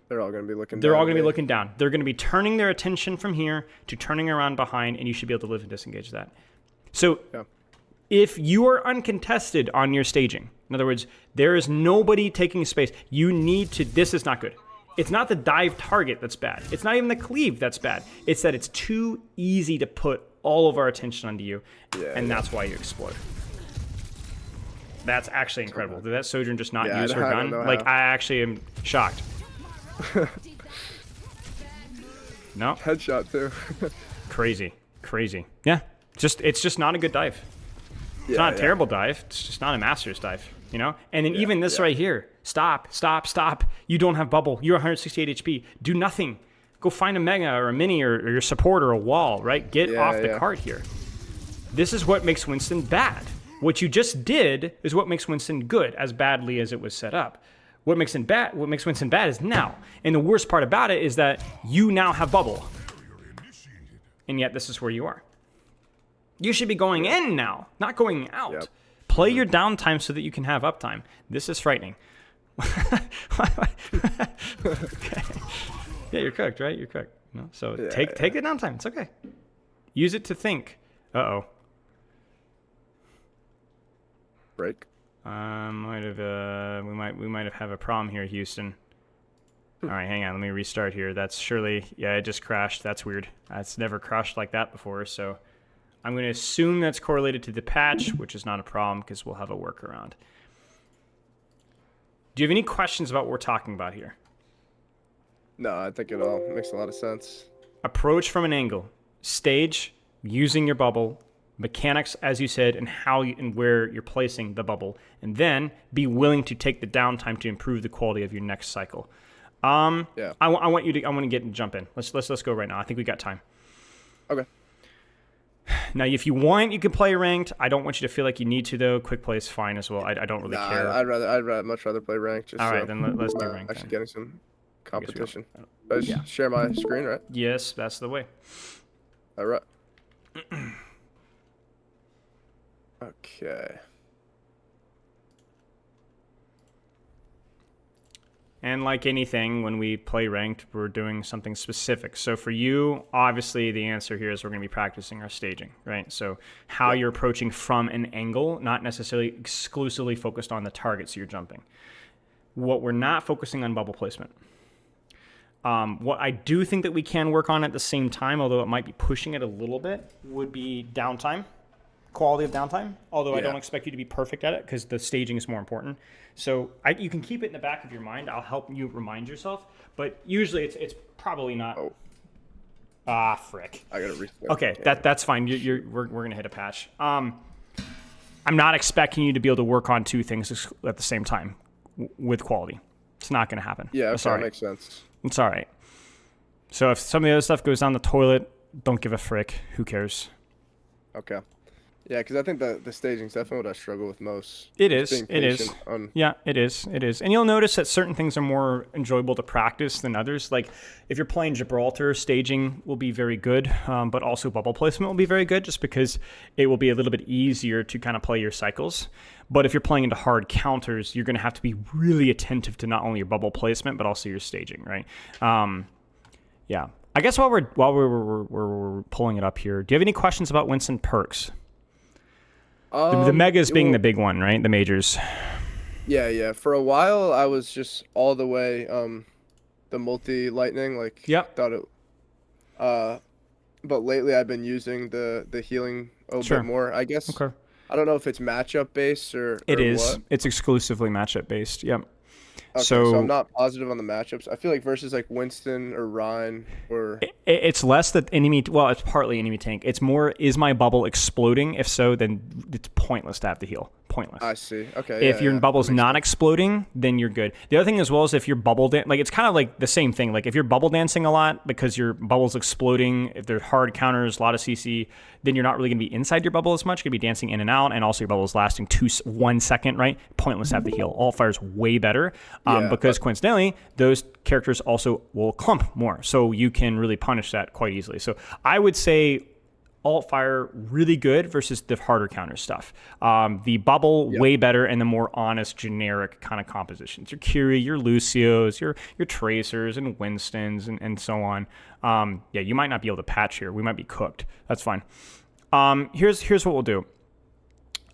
They're all going to be looking down. They're all going to be looking down. They're going to be turning their attention from here to turning around behind, and you should be able to live and disengage that. So if you are uncontested on your staging, in other words, there is nobody taking space, you need to, this is not good. It's not the dive target that's bad. It's not even the cleave that's bad. It's that it's too easy to put all of our attention onto you, and that's why you explode. That's actually incredible. Did that Sojourn just not use her gun? Like, I actually am shocked. No. Headshot, too. Crazy. Yeah. It's just not a good dive. It's not a terrible dive. It's just not a master's dive, you know? And then even this right here. Stop. You don't have bubble. You're 168 HP. Do nothing. Go find a mega or a mini or your support or a wall, right? Get off the cart here. This is what makes Winston bad. What you just did is what makes Winston good, as badly as it was set up. What makes Winston bad is now. And the worst part about it is that you now have bubble. And yet this is where you are. You should be going in now, not going out. Yep. Play your downtime so that you can have uptime. This is frightening. Okay. Yeah, you're cooked, right? You're cooked. No? So take the downtime. It's okay. Use it to think. Uh-oh. Break. We might have a problem here, Houston. All right, hang on. Let me restart here. That's surely, it just crashed. That's weird. It's never crashed like that before. So I'm going to assume that's correlated to the patch, which is not a problem because we'll have a workaround. Do you have any questions about what we're talking about here? No, I think it all makes a lot of sense. Approach from an angle, stage, using your bubble, mechanics, as you said, and how and where you're placing the bubble, and then be willing to take the downtime to improve the quality of your next cycle. I want to jump in. Let's go right now. I think we got time. Okay. Now, if you want, you can play ranked. I don't want you to feel like you need to, though. Quick play is fine as well. I don't really care. I'd much rather play ranked. Just all right, then let's do ranked. Actually, getting some competition. I just share my screen, right? Yes, that's the way. All right. Okay. And like anything, when we play ranked, we're doing something specific. So for you, obviously, the answer here is we're going to be practicing our staging, right? So how you're approaching from an angle, not necessarily exclusively focused on the targets you're jumping. What we're not focusing on bubble placement. What I do think that we can work on at the same time, although it might be pushing it a little bit, would be downtime. Quality of downtime, although I don't expect you to be perfect at it because the staging is more important. So you can keep it in the back of your mind. I'll help you remind yourself, but usually it's probably not. Frick. I gotta restart. Okay, that's fine. We're gonna hit a patch. I'm not expecting you to be able to work on two things at the same time with quality. It's not gonna happen. Yeah, that makes sense. It's all right. So if some of the other stuff goes down the toilet, don't give a frick. Who cares? Okay. Yeah, because I think the staging's definitely what I struggle with most. It is. Yeah, it is. And you'll notice that certain things are more enjoyable to practice than others. Like if you're playing Gibraltar, staging will be very good, but also bubble placement will be very good just because it will be a little bit easier to kind of play your cycles. But if you're playing into hard counters, you're going to have to be really attentive to not only your bubble placement, but also your staging, right? Yeah. I guess while we're pulling it up here, do you have any questions about Winston perks? The megas being the big one, right? The majors. Yeah. For a while, I was just all the way the multi-lightning. Thought it. But lately, I've been using the healing a bit more. I guess. Okay. I don't know if it's matchup based or it is. What. It's exclusively matchup based. Yep. Okay, so I'm not positive on the matchups. I feel like versus like Winston or Ryan or it's less that enemy. Well, it's partly enemy tank. It's more, is my bubble exploding? If so, then it's pointless to have to heal. pointless. I see. Okay. If your bubble's not exploding, then you're good. The other thing as well is if your bubble like it's kind of like the same thing. Like if you're bubble dancing a lot because your bubble's exploding, if there's hard counters, a lot of CC, then you're not really going to be inside your bubble as much. You're going to be dancing in and out, and also your bubble is lasting 1 second, right? Pointless to have the heal. Alt fire's way better because coincidentally, those characters also will clump more, so you can really punish that quite easily. So I would say alt fire really good versus the harder counter stuff. The bubble way better, and the more honest generic kind of compositions. Your Curie, your Lucios, your Tracers and Winstons and so on. Yeah, you might not be able to patch here. We might be cooked. That's fine. Here's what we'll do.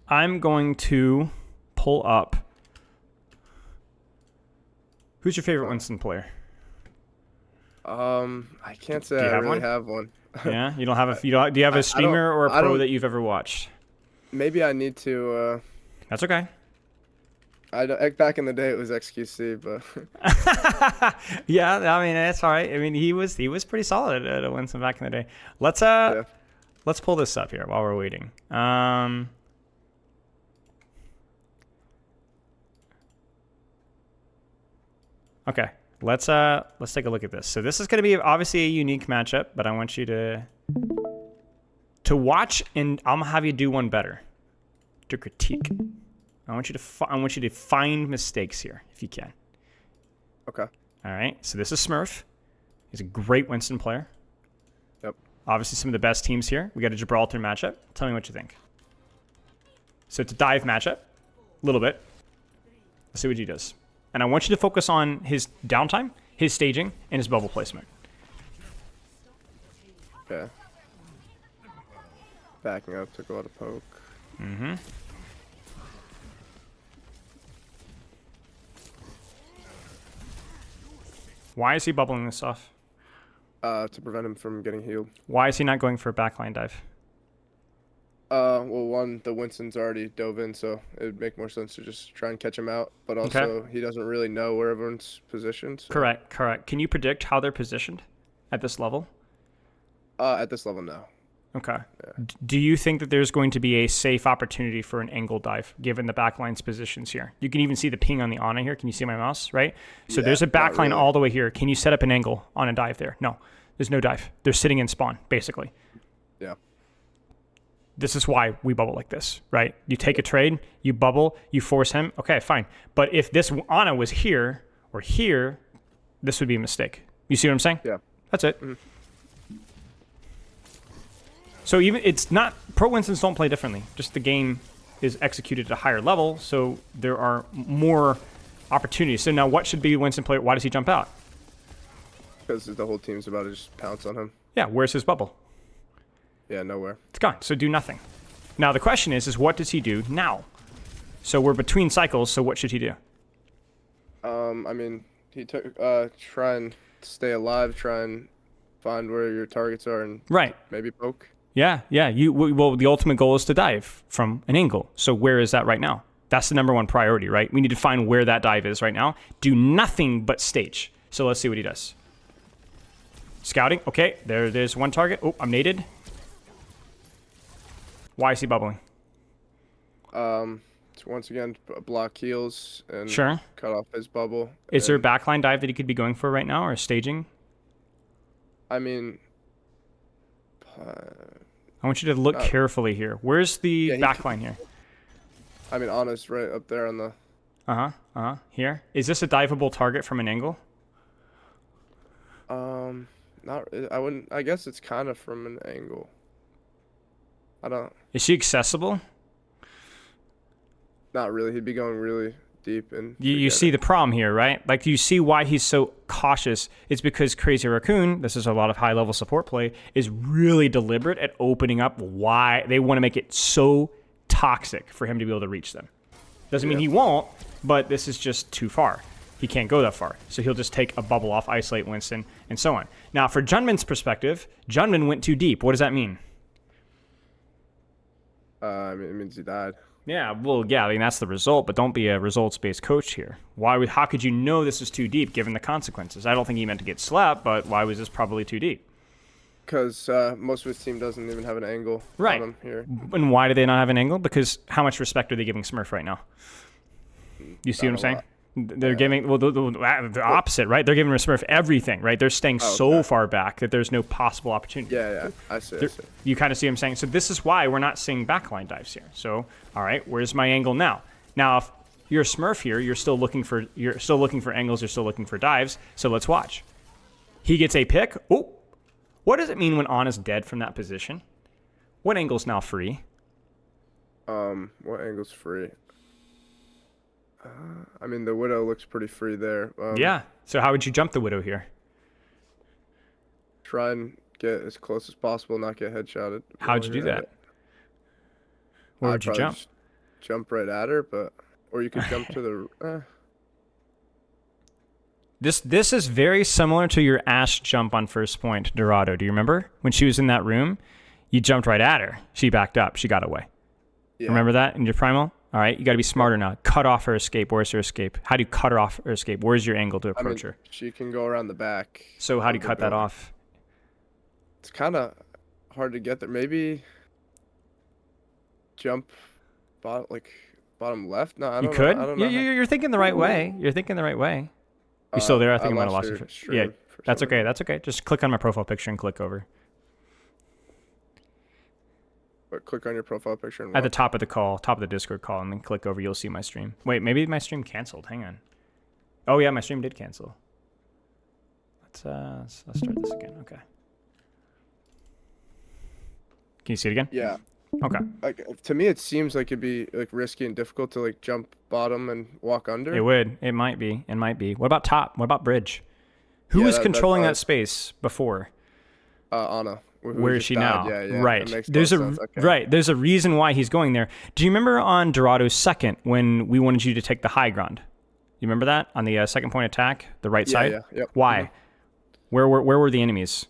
I'm going to pull up. Who's your favorite Winston player? I can't say I really have one. Yeah, you don't have a. Do you have a streamer or a pro that you've ever watched? Maybe I need to. That's okay. Back in the day it was XQC, but. Yeah, I mean it's all right. I mean he was pretty solid at Winston back in the day. Let's pull this up here while we're waiting. Okay. Let's take a look at this. So this is going to be obviously a unique matchup, but I want you to watch, and I'm gonna have you do one better, to critique. I want you to find mistakes here if you can. Okay. All right. So this is Smurf. He's a great Winston player. Yep. Obviously some of the best teams here. We got a Gibraltar matchup. Tell me what you think. So it's a dive matchup, a little bit. Let's see what he does. And I want you to focus on his downtime, his staging, and his bubble placement. Okay. Backing up, took a lot of poke. Mm-hmm. Why is he bubbling this off? To prevent him from getting healed. Why is he not going for a backline dive? Well, one, the Winston's already dove in, so it would make more sense to just try and catch him out. But also, he doesn't really know where everyone's positioned. So. Correct. Can you predict how they're positioned at this level? At this level, no. Okay. Yeah. Do you think that there's going to be a safe opportunity for an angle dive, given the backline's positions here? You can even see the ping on the Ana here. Can you see my mouse, right? So there's a backline all the way here. Can you set up an angle on a dive there? No. There's no dive. They're sitting in spawn, basically. Yeah. This is why we bubble like this, right? You take a trade, you bubble, you force him. Okay, fine. But if this Ana was here or here, this would be a mistake. You see what I'm saying? Yeah. That's it. Mm-hmm. So even it's not pro Winstons don't play differently. Just the game is executed at a higher level, so there are more opportunities. So now, what should be Winston player? Why does he jump out? Because the whole team's about to just pounce on him. Yeah. Where's his bubble? Yeah, nowhere. It's gone. So do nothing. Now the question is what does he do now? So we're between cycles. So what should he do? I mean, he took try and stay alive, try and find where your targets are, and maybe poke. Yeah. Well, the ultimate goal is to dive from an angle. So where is that right now? That's the number one priority, right? We need to find where that dive is right now. Do nothing but stage. So let's see what he does. Scouting. Okay, there's one target. Oh, I'm naded. Why is he bubbling? Once again, block heals and cut off his bubble. Is there a backline dive that he could be going for right now, or staging? I mean... I want you to look carefully here. Where's the backline here? I mean, Ana's right up there on the... Here? Is this a diveable target from an angle? Not... I wouldn't... I guess it's kind of from an angle. I don't... Is she accessible? Not really. He'd be going really deep. And you see the problem here, right? Like, you see why he's so cautious. It's because Crazy Raccoon, this is a lot of high-level support play, is really deliberate at opening up why they want to make it so toxic for him to be able to reach them. Doesn't mean he won't, but this is just too far. He can't go that far. So he'll just take a bubble off, isolate Winston, and so on. Now, for Junman's perspective, Junman went too deep. What does that mean? I mean, it means he died. Yeah, well, yeah, I mean, that's the result, but don't be a results-based coach here. How could you know this is too deep given the consequences? I don't think he meant to get slapped, but why was this probably too deep? Because most of his team doesn't even have an angle Right. on him here. And why do they not have an angle? Because how much respect are they giving Smurf right now? You see what I'm Not a saying? lot. They're Yeah. giving the opposite, right? They're giving Smurf everything, right? They're staying so okay. far back that there's no possible opportunity. Yeah, I see. I see. You kind of see what I'm saying? So this is why we're not seeing backline dives here. So, all right, where's my angle now? Now, if you're a Smurf here, you're still looking for angles, you're still looking for dives. So let's watch. He gets a pick. Oh, what does it mean when Ana's dead from that position? What angle's now free? What angle's free? I mean, the Widow looks pretty free there. Yeah. So how would you jump the Widow here? Try and get as close as possible, not get headshotted. How'd you do that? Where would you jump? Jump right at her, or you could jump to the. This is very similar to your Ash jump on first point, Dorado. Do you remember when she was in that room? You jumped right at her. She backed up. She got away. Yeah. Remember that in your primal? All right, you got to be smarter now. Cut off her escape. Where's her escape? How do you cut her off her escape? Where's your angle to approach her? She can go around the back. So how do you cut that off? It's kind of hard to get there. Maybe jump bottom left. No, I don't You know. could. I don't know. You're thinking the right way. You're thinking the right way. You still there? I think I might have lost you. Yeah, that's okay. That's okay. Just click on my profile picture and click over. But click on your profile picture and At the top of the call, top of the Discord call, and then click over. You'll see my stream. Wait, maybe my stream canceled. Hang on. Oh yeah, my stream did cancel. Let's start this again. Okay. Can you see it again? Yeah. Okay. Like to me, it seems like it'd be like risky and difficult to like jump bottom and walk under. It would. It might be. It might be. What about top? What about bridge? Who Yeah, was controlling that's that space before? Anna. Where is she now? Yeah, right. That makes There's a sense. Okay. right. There's a reason why he's going there. Do you remember on Dorado's second when we wanted you to take the high ground? You remember that on the second point attack, the right side? Yeah. Yep. Why? Mhm. Where were the enemies?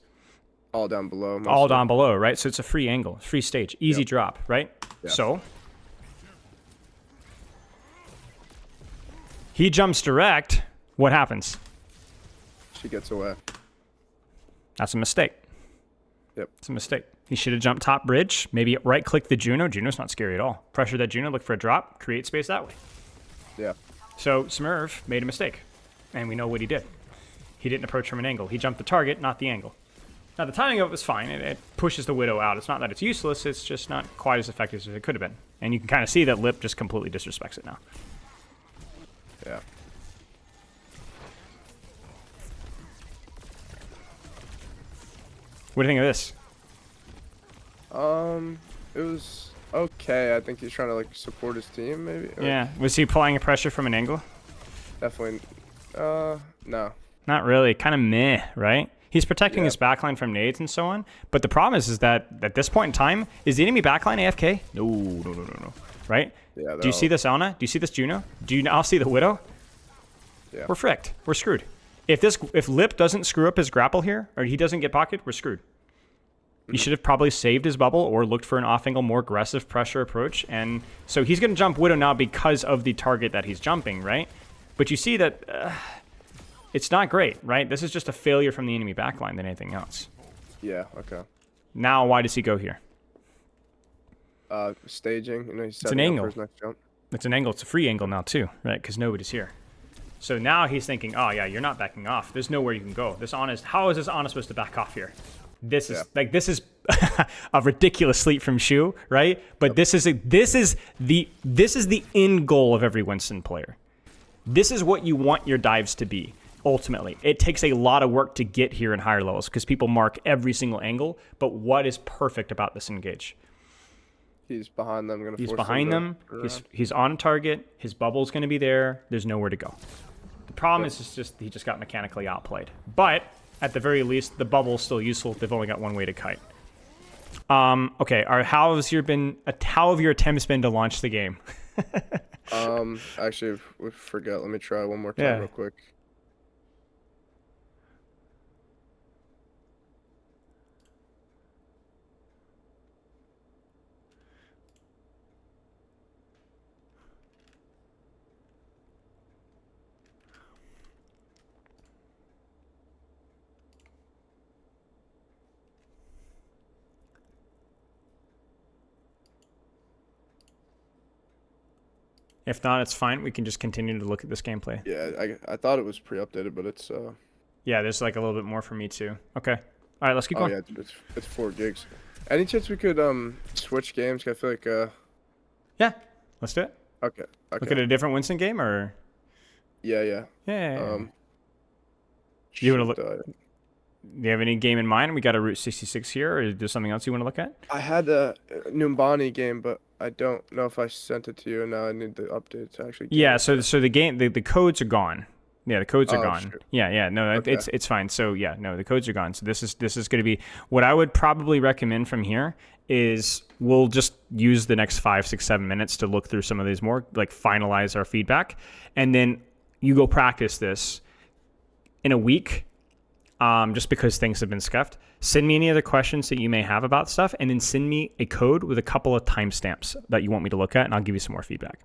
All down below. All down below, right? So it's a free angle, free stage, easy drop, right? Yeah. So he jumps direct. What happens? She gets away. That's a mistake. Yep. It's a mistake. He should have jumped top bridge. Maybe right-click the Juno. Juno's not scary at all. Pressure that Juno, look for a drop, create space that way. Yeah. So Smurf made a mistake, and we know what he did. He didn't approach from an angle. He jumped the target, not the angle. Now, the timing of it was fine. It pushes the Widow out. It's not that it's useless. It's just not quite as effective as it could have been. And you can kind of see that Lip just completely disrespects it now. Yeah. What do you think of this? It was okay. I think he's trying to like support his team, maybe. Yeah. Was he applying pressure from an angle? Definitely. No. Not really. Kind of meh, right? He's protecting his backline from nades and so on. But the problem is that at this point in time, is the enemy backline AFK? No. Right? Yeah. Do you see this Ana? Do you see this Juno? Do you now see the Widow? Yeah. We're fricked. We're screwed. If Lip doesn't screw up his grapple here, or he doesn't get pocket, we're screwed. He should have probably saved his bubble or looked for an off-angle, more aggressive pressure approach. And so he's going to jump Widow now because of the target that he's jumping, right? But you see that it's not great, right? This is just a failure from the enemy backline than anything else. Yeah. Okay. Now, why does he go here? Staging. You know, he's It's an setting up angle. for his next jump. It's an angle. It's a free angle now, too, right? Because nobody's here. So now he's thinking, oh, yeah, you're not backing off. There's nowhere you can go. How is this Ana supposed to back off here? This is a ridiculous leap from Shu, right? But this is the end goal of every Winston player. This is what you want your dives to be. Ultimately, it takes a lot of work to get here in higher levels because people mark every single angle. But what is perfect about this engage? He's behind them. He's behind them. He's on target. His bubble's going to be there. There's nowhere to go. The problem is just he just got mechanically outplayed. But at the very least, the bubble's still useful. They've only got one way to kite. Okay. How have your attempts been to launch the game? Actually, we forget. Let me try one more time real quick. If not, it's fine. We can just continue to look at this gameplay. Yeah, I thought it was pre-updated, but it's Yeah, there's like a little bit more for me too. Okay. All right, let's keep going. yeah, it's 4 gigs. Any chance we could switch games? 'Cause I feel like Yeah, let's do it. okay. Look at a different Winston game, or Yeah. yeah. You want to look? Do you have any game in mind? We got a Route 66 here, or is there something else you want to look at? I had a Numbani game, but I don't know if I sent it to you. Now I need the update to actually. Yeah, so the game the codes are gone. Yeah, the codes are gone. Shoot. Yeah, no, Okay. it's fine. So yeah, no, the codes are gone. So this is going to be what I would probably recommend from here is we'll just use the next 5, 6, 7 minutes to look through some of these more, like finalize our feedback, and then you go practice this in a week. Just because things have been scuffed, send me any other questions that you may have about stuff, and then send me a code with a couple of timestamps that you want me to look at, and I'll give you some more feedback.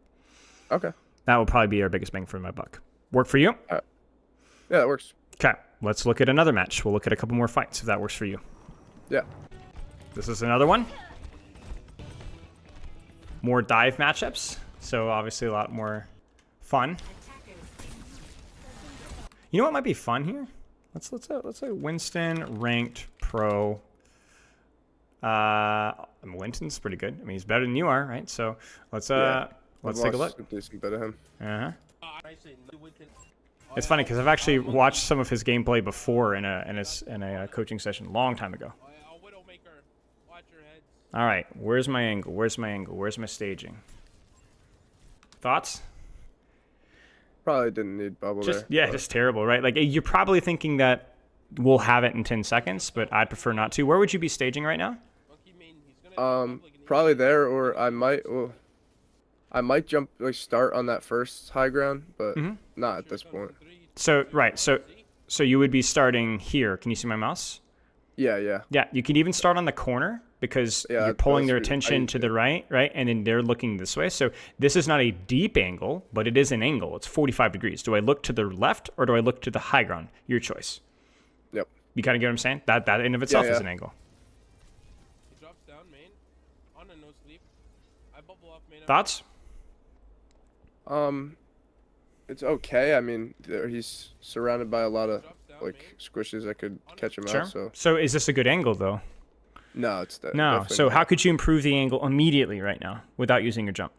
Okay. That will probably be our biggest bang for my buck. Work for you? Yeah, that works. Okay, let's look at another match. We'll look at a couple more fights if that works for you. Yeah. This is another one. More dive matchups, so obviously a lot more fun. You know what might be fun here? Let's say Winston ranked pro. Winston's pretty good. I mean, he's better than you are, right? So let's take a look. A decent bit of him. It's funny because I've actually watched some of his gameplay before in a coaching session a long time ago. All right, where's my angle? Where's my staging? Thoughts? Probably didn't need bubble there. Yeah, just terrible, right? Like you're probably thinking that we'll have it in 10 seconds, but I'd prefer not to. Where would you be staging right now? Probably there, or I might jump, like start on that first high ground, but not at this point. So you would be starting here. Can you see my mouse? Yeah. Yeah, you can even start on the corner because you're pulling their attention to the right, and then they're looking this way. So this is not a deep angle, but it is an angle. It's 45 degrees. Do I look to the left or do I look to the high ground? Your choice. Yep. You kind of get what I'm saying? That in of itself is an angle. Thoughts? It's okay. I mean, he's surrounded by a lot of like squishes that could catch him out. So is this a good angle though? No, it's that. No. So how could you improve the angle immediately right now without using your jump?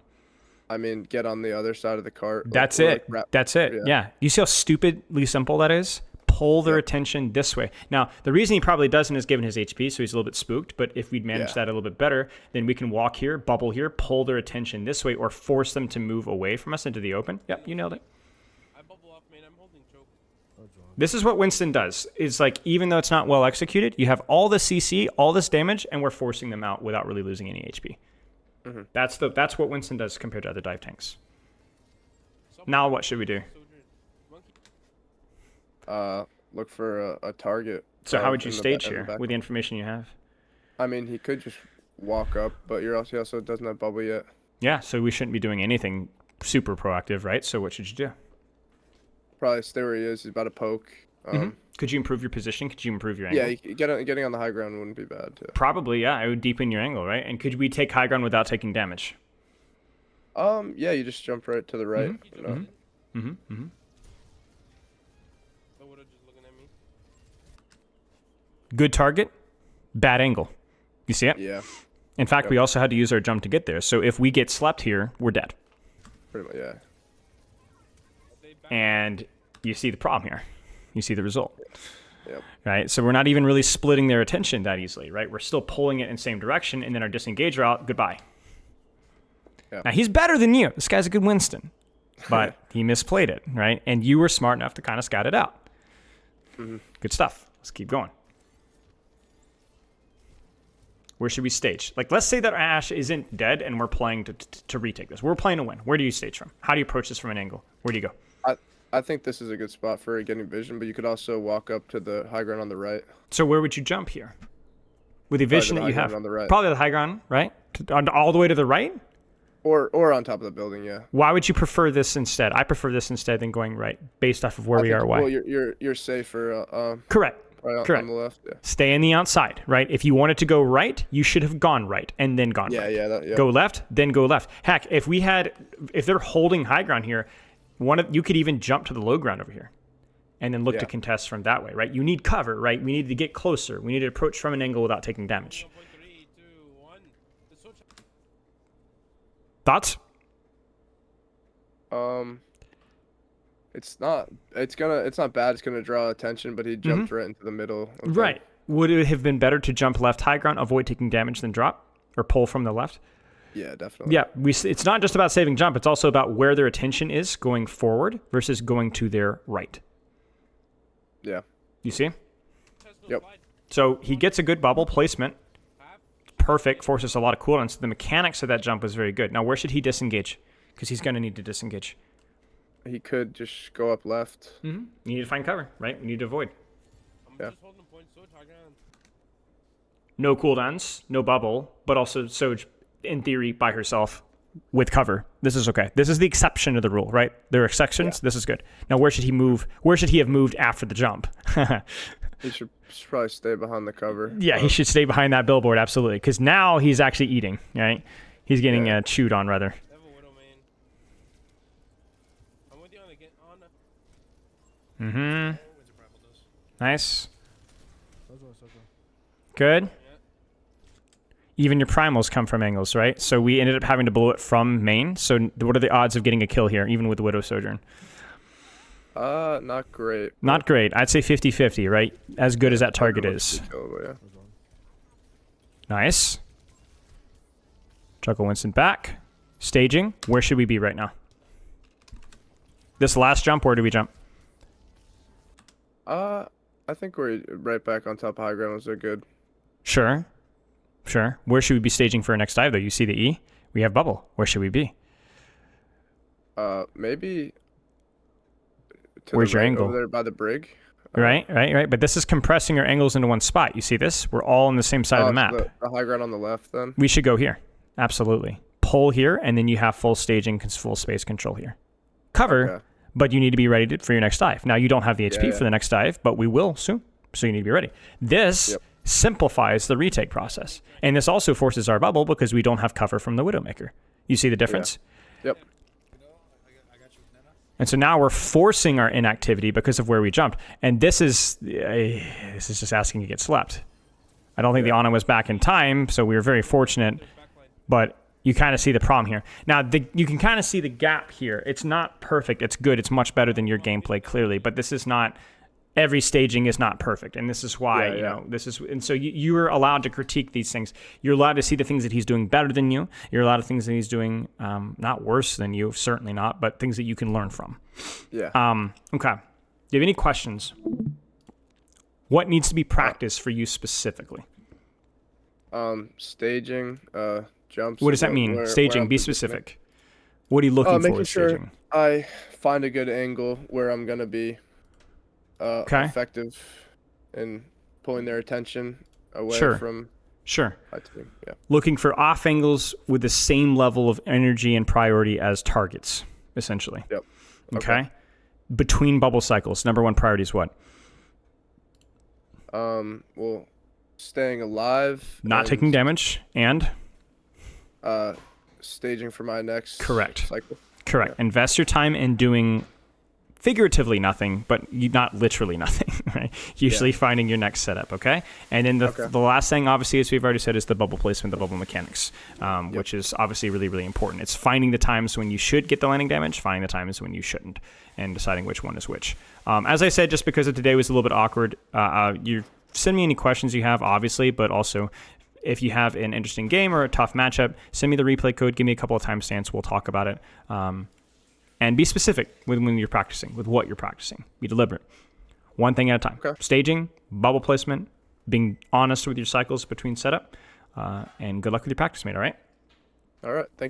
I mean, get on the other side of the cart. That's it. That's it. Yeah. You see how stupidly simple that is? Pull their attention this way. Now, the reason he probably doesn't is given his HP, so he's a little bit spooked. But if we'd managed that a little bit better, then we can walk here, bubble here, pull their attention this way, or force them to move away from us into the open. Yep, you nailed it. This is what Winston does. Is like, even though it's not well executed, you have all the CC, all this damage, and we're forcing them out without really losing any HP. That's what Winston does compared to other dive tanks. Now what should we do? Look for a target. So how would you stage here with the information you have? I mean, he could just walk up, but he also doesn't have bubble yet. Yeah, so we shouldn't be doing anything super proactive, right? So what should you do? Probably stay where he is. He's about to poke. Could you improve your position? Could you improve your angle? Yeah, getting on the high ground wouldn't be bad, too. Probably, yeah. It would deepen your angle, right? And could we take high ground without taking damage? Yeah, you just jump right to the right. Good target, bad angle. You see it? Yeah. In fact, we also had to use our jump to get there. So if we get slept here, we're dead. Pretty much, yeah. And you see the problem here. You see the result. Yep. Right? So we're not even really splitting their attention that easily, right? We're still pulling it in the same direction, and then our disengage route, goodbye. Yep. Now, he's better than you. This guy's a good Winston. But he misplayed it, right? And you were smart enough to kind of scout it out. Good stuff. Let's keep going. Where should we stage? Like, let's say that Ash isn't dead and we're playing to retake this. We're playing to win. Where do you stage from? How do you approach this from an angle? Where do you go? I think this is a good spot for getting vision, but you could also walk up to the high ground on the right. So where would you jump here? With the vision that you have? On the right. Probably the high ground, right? All the way to the right? Or on top of the building, yeah. Why would you prefer this instead? I prefer this instead than going right, based off of where we are. Why? Well, you're safer. Correct. Right on Correct. the left. Yeah. Stay in the outside, right? If you wanted to go right, you should have gone right and then gone right. Yeah. Go left, then go left. Heck, if they're holding high ground here, you could even jump to the low ground over here and then look to contest from that way, right? You need cover, right? We need to get closer. We need to approach from an angle without taking damage. Thoughts? It's not bad. It's gonna draw attention, but he jumped right into the middle. Right. Would it have been better to jump left high ground, avoid taking damage, than drop or pull from the left? Yeah, definitely. Yeah, it's not just about saving jump. It's also about where their attention is going forward versus going to their right. Yeah. You see? Yep. So he gets a good bubble placement. Perfect. Forces a lot of cooldown. So the mechanics of that jump was very good. Now, where should he disengage? Because he's going to need to disengage. He could just go up left. You need to find cover, right? You need to avoid. Yeah. No cooldowns, no bubble, but also Soj, in theory, by herself with cover. This is okay. This is the exception to the rule, right? There are exceptions. Yeah. This is good. Now, where should he move? Where should he have moved after the jump? He should probably stay behind the cover. Yeah, he should stay behind that billboard, absolutely. Because now he's actually eating, right? He's getting chewed on, rather. Nice. Good. Even your primals come from angles, right? So we ended up having to blow it from main. So what are the odds of getting a kill here, even with the Widow Sojourn? Not great. Not great. I'd say 50-50, right? As good as that target is. Nice. Juggle Winston back. Staging. Where should we be right now? This last jump, where do we jump? I think we're right back on top of high ground. Was so good. Sure. Where should we be staging for our next dive, though? You see the E? We have bubble. Where should we be? Maybe. Where's your angle? Over there by the brig. Right. But this is compressing our angles into one spot. You see this? We're all on the same side of the map. The high ground on the left, then? We should go here. Absolutely. Pull here, and then you have full staging, full space control here. Cover, but you need to be ready for your next dive. Now, you don't have the HP for the next dive, but we will soon, so you need to be ready. This simplifies the retake process. And this also forces our bubble because we don't have cover from the Widowmaker. You see the difference? Yep. And so now we're forcing our inactivity because of where we jumped. And this is just asking to get slept. I don't think the Ana was back in time, so we were very fortunate. But you kind of see the problem here. Now, you can kind of see the gap here. It's not perfect. It's good. It's much better than your gameplay, clearly. But this is not... Every staging is not perfect, and this is why this is. And so you are allowed to critique these things. You're allowed to see the things that he's doing better than you. You're allowed to things that he's doing not worse than you, certainly not, but things that you can learn from. Yeah. Okay. Do you have any questions? What needs to be practiced for you specifically? Staging, jumps. What does that mean? Staging. Be specific. What are you looking for making in sure staging? I find a good angle where I'm gonna be. Effective in pulling their attention away from my team. Yeah. Looking for off angles with the same level of energy and priority as targets, essentially. Yep. Okay. Between bubble cycles, number one priority is what? Well, staying alive. Not taking damage and? Staging for my next cycle. Correct. Yeah. Invest your time in doing figuratively nothing, but not literally nothing, right? Usually finding your next setup, okay? And then the last thing, obviously, as we've already said, is the bubble placement, the bubble mechanics, which is obviously really, really important. It's finding the times when you should get the landing damage, finding the times when you shouldn't, and deciding which one is which. As I said, just because of today was a little bit awkward, you send me any questions you have, obviously, but also if you have an interesting game or a tough matchup, send me the replay code, give me a couple of timestamps, we'll talk about it. And be specific when you're practicing, with what you're practicing. Be deliberate. One thing at a time. Okay. Staging, bubble placement, being honest with your cycles between setup, and good luck with your practice, mate, all right? All right. Thank you.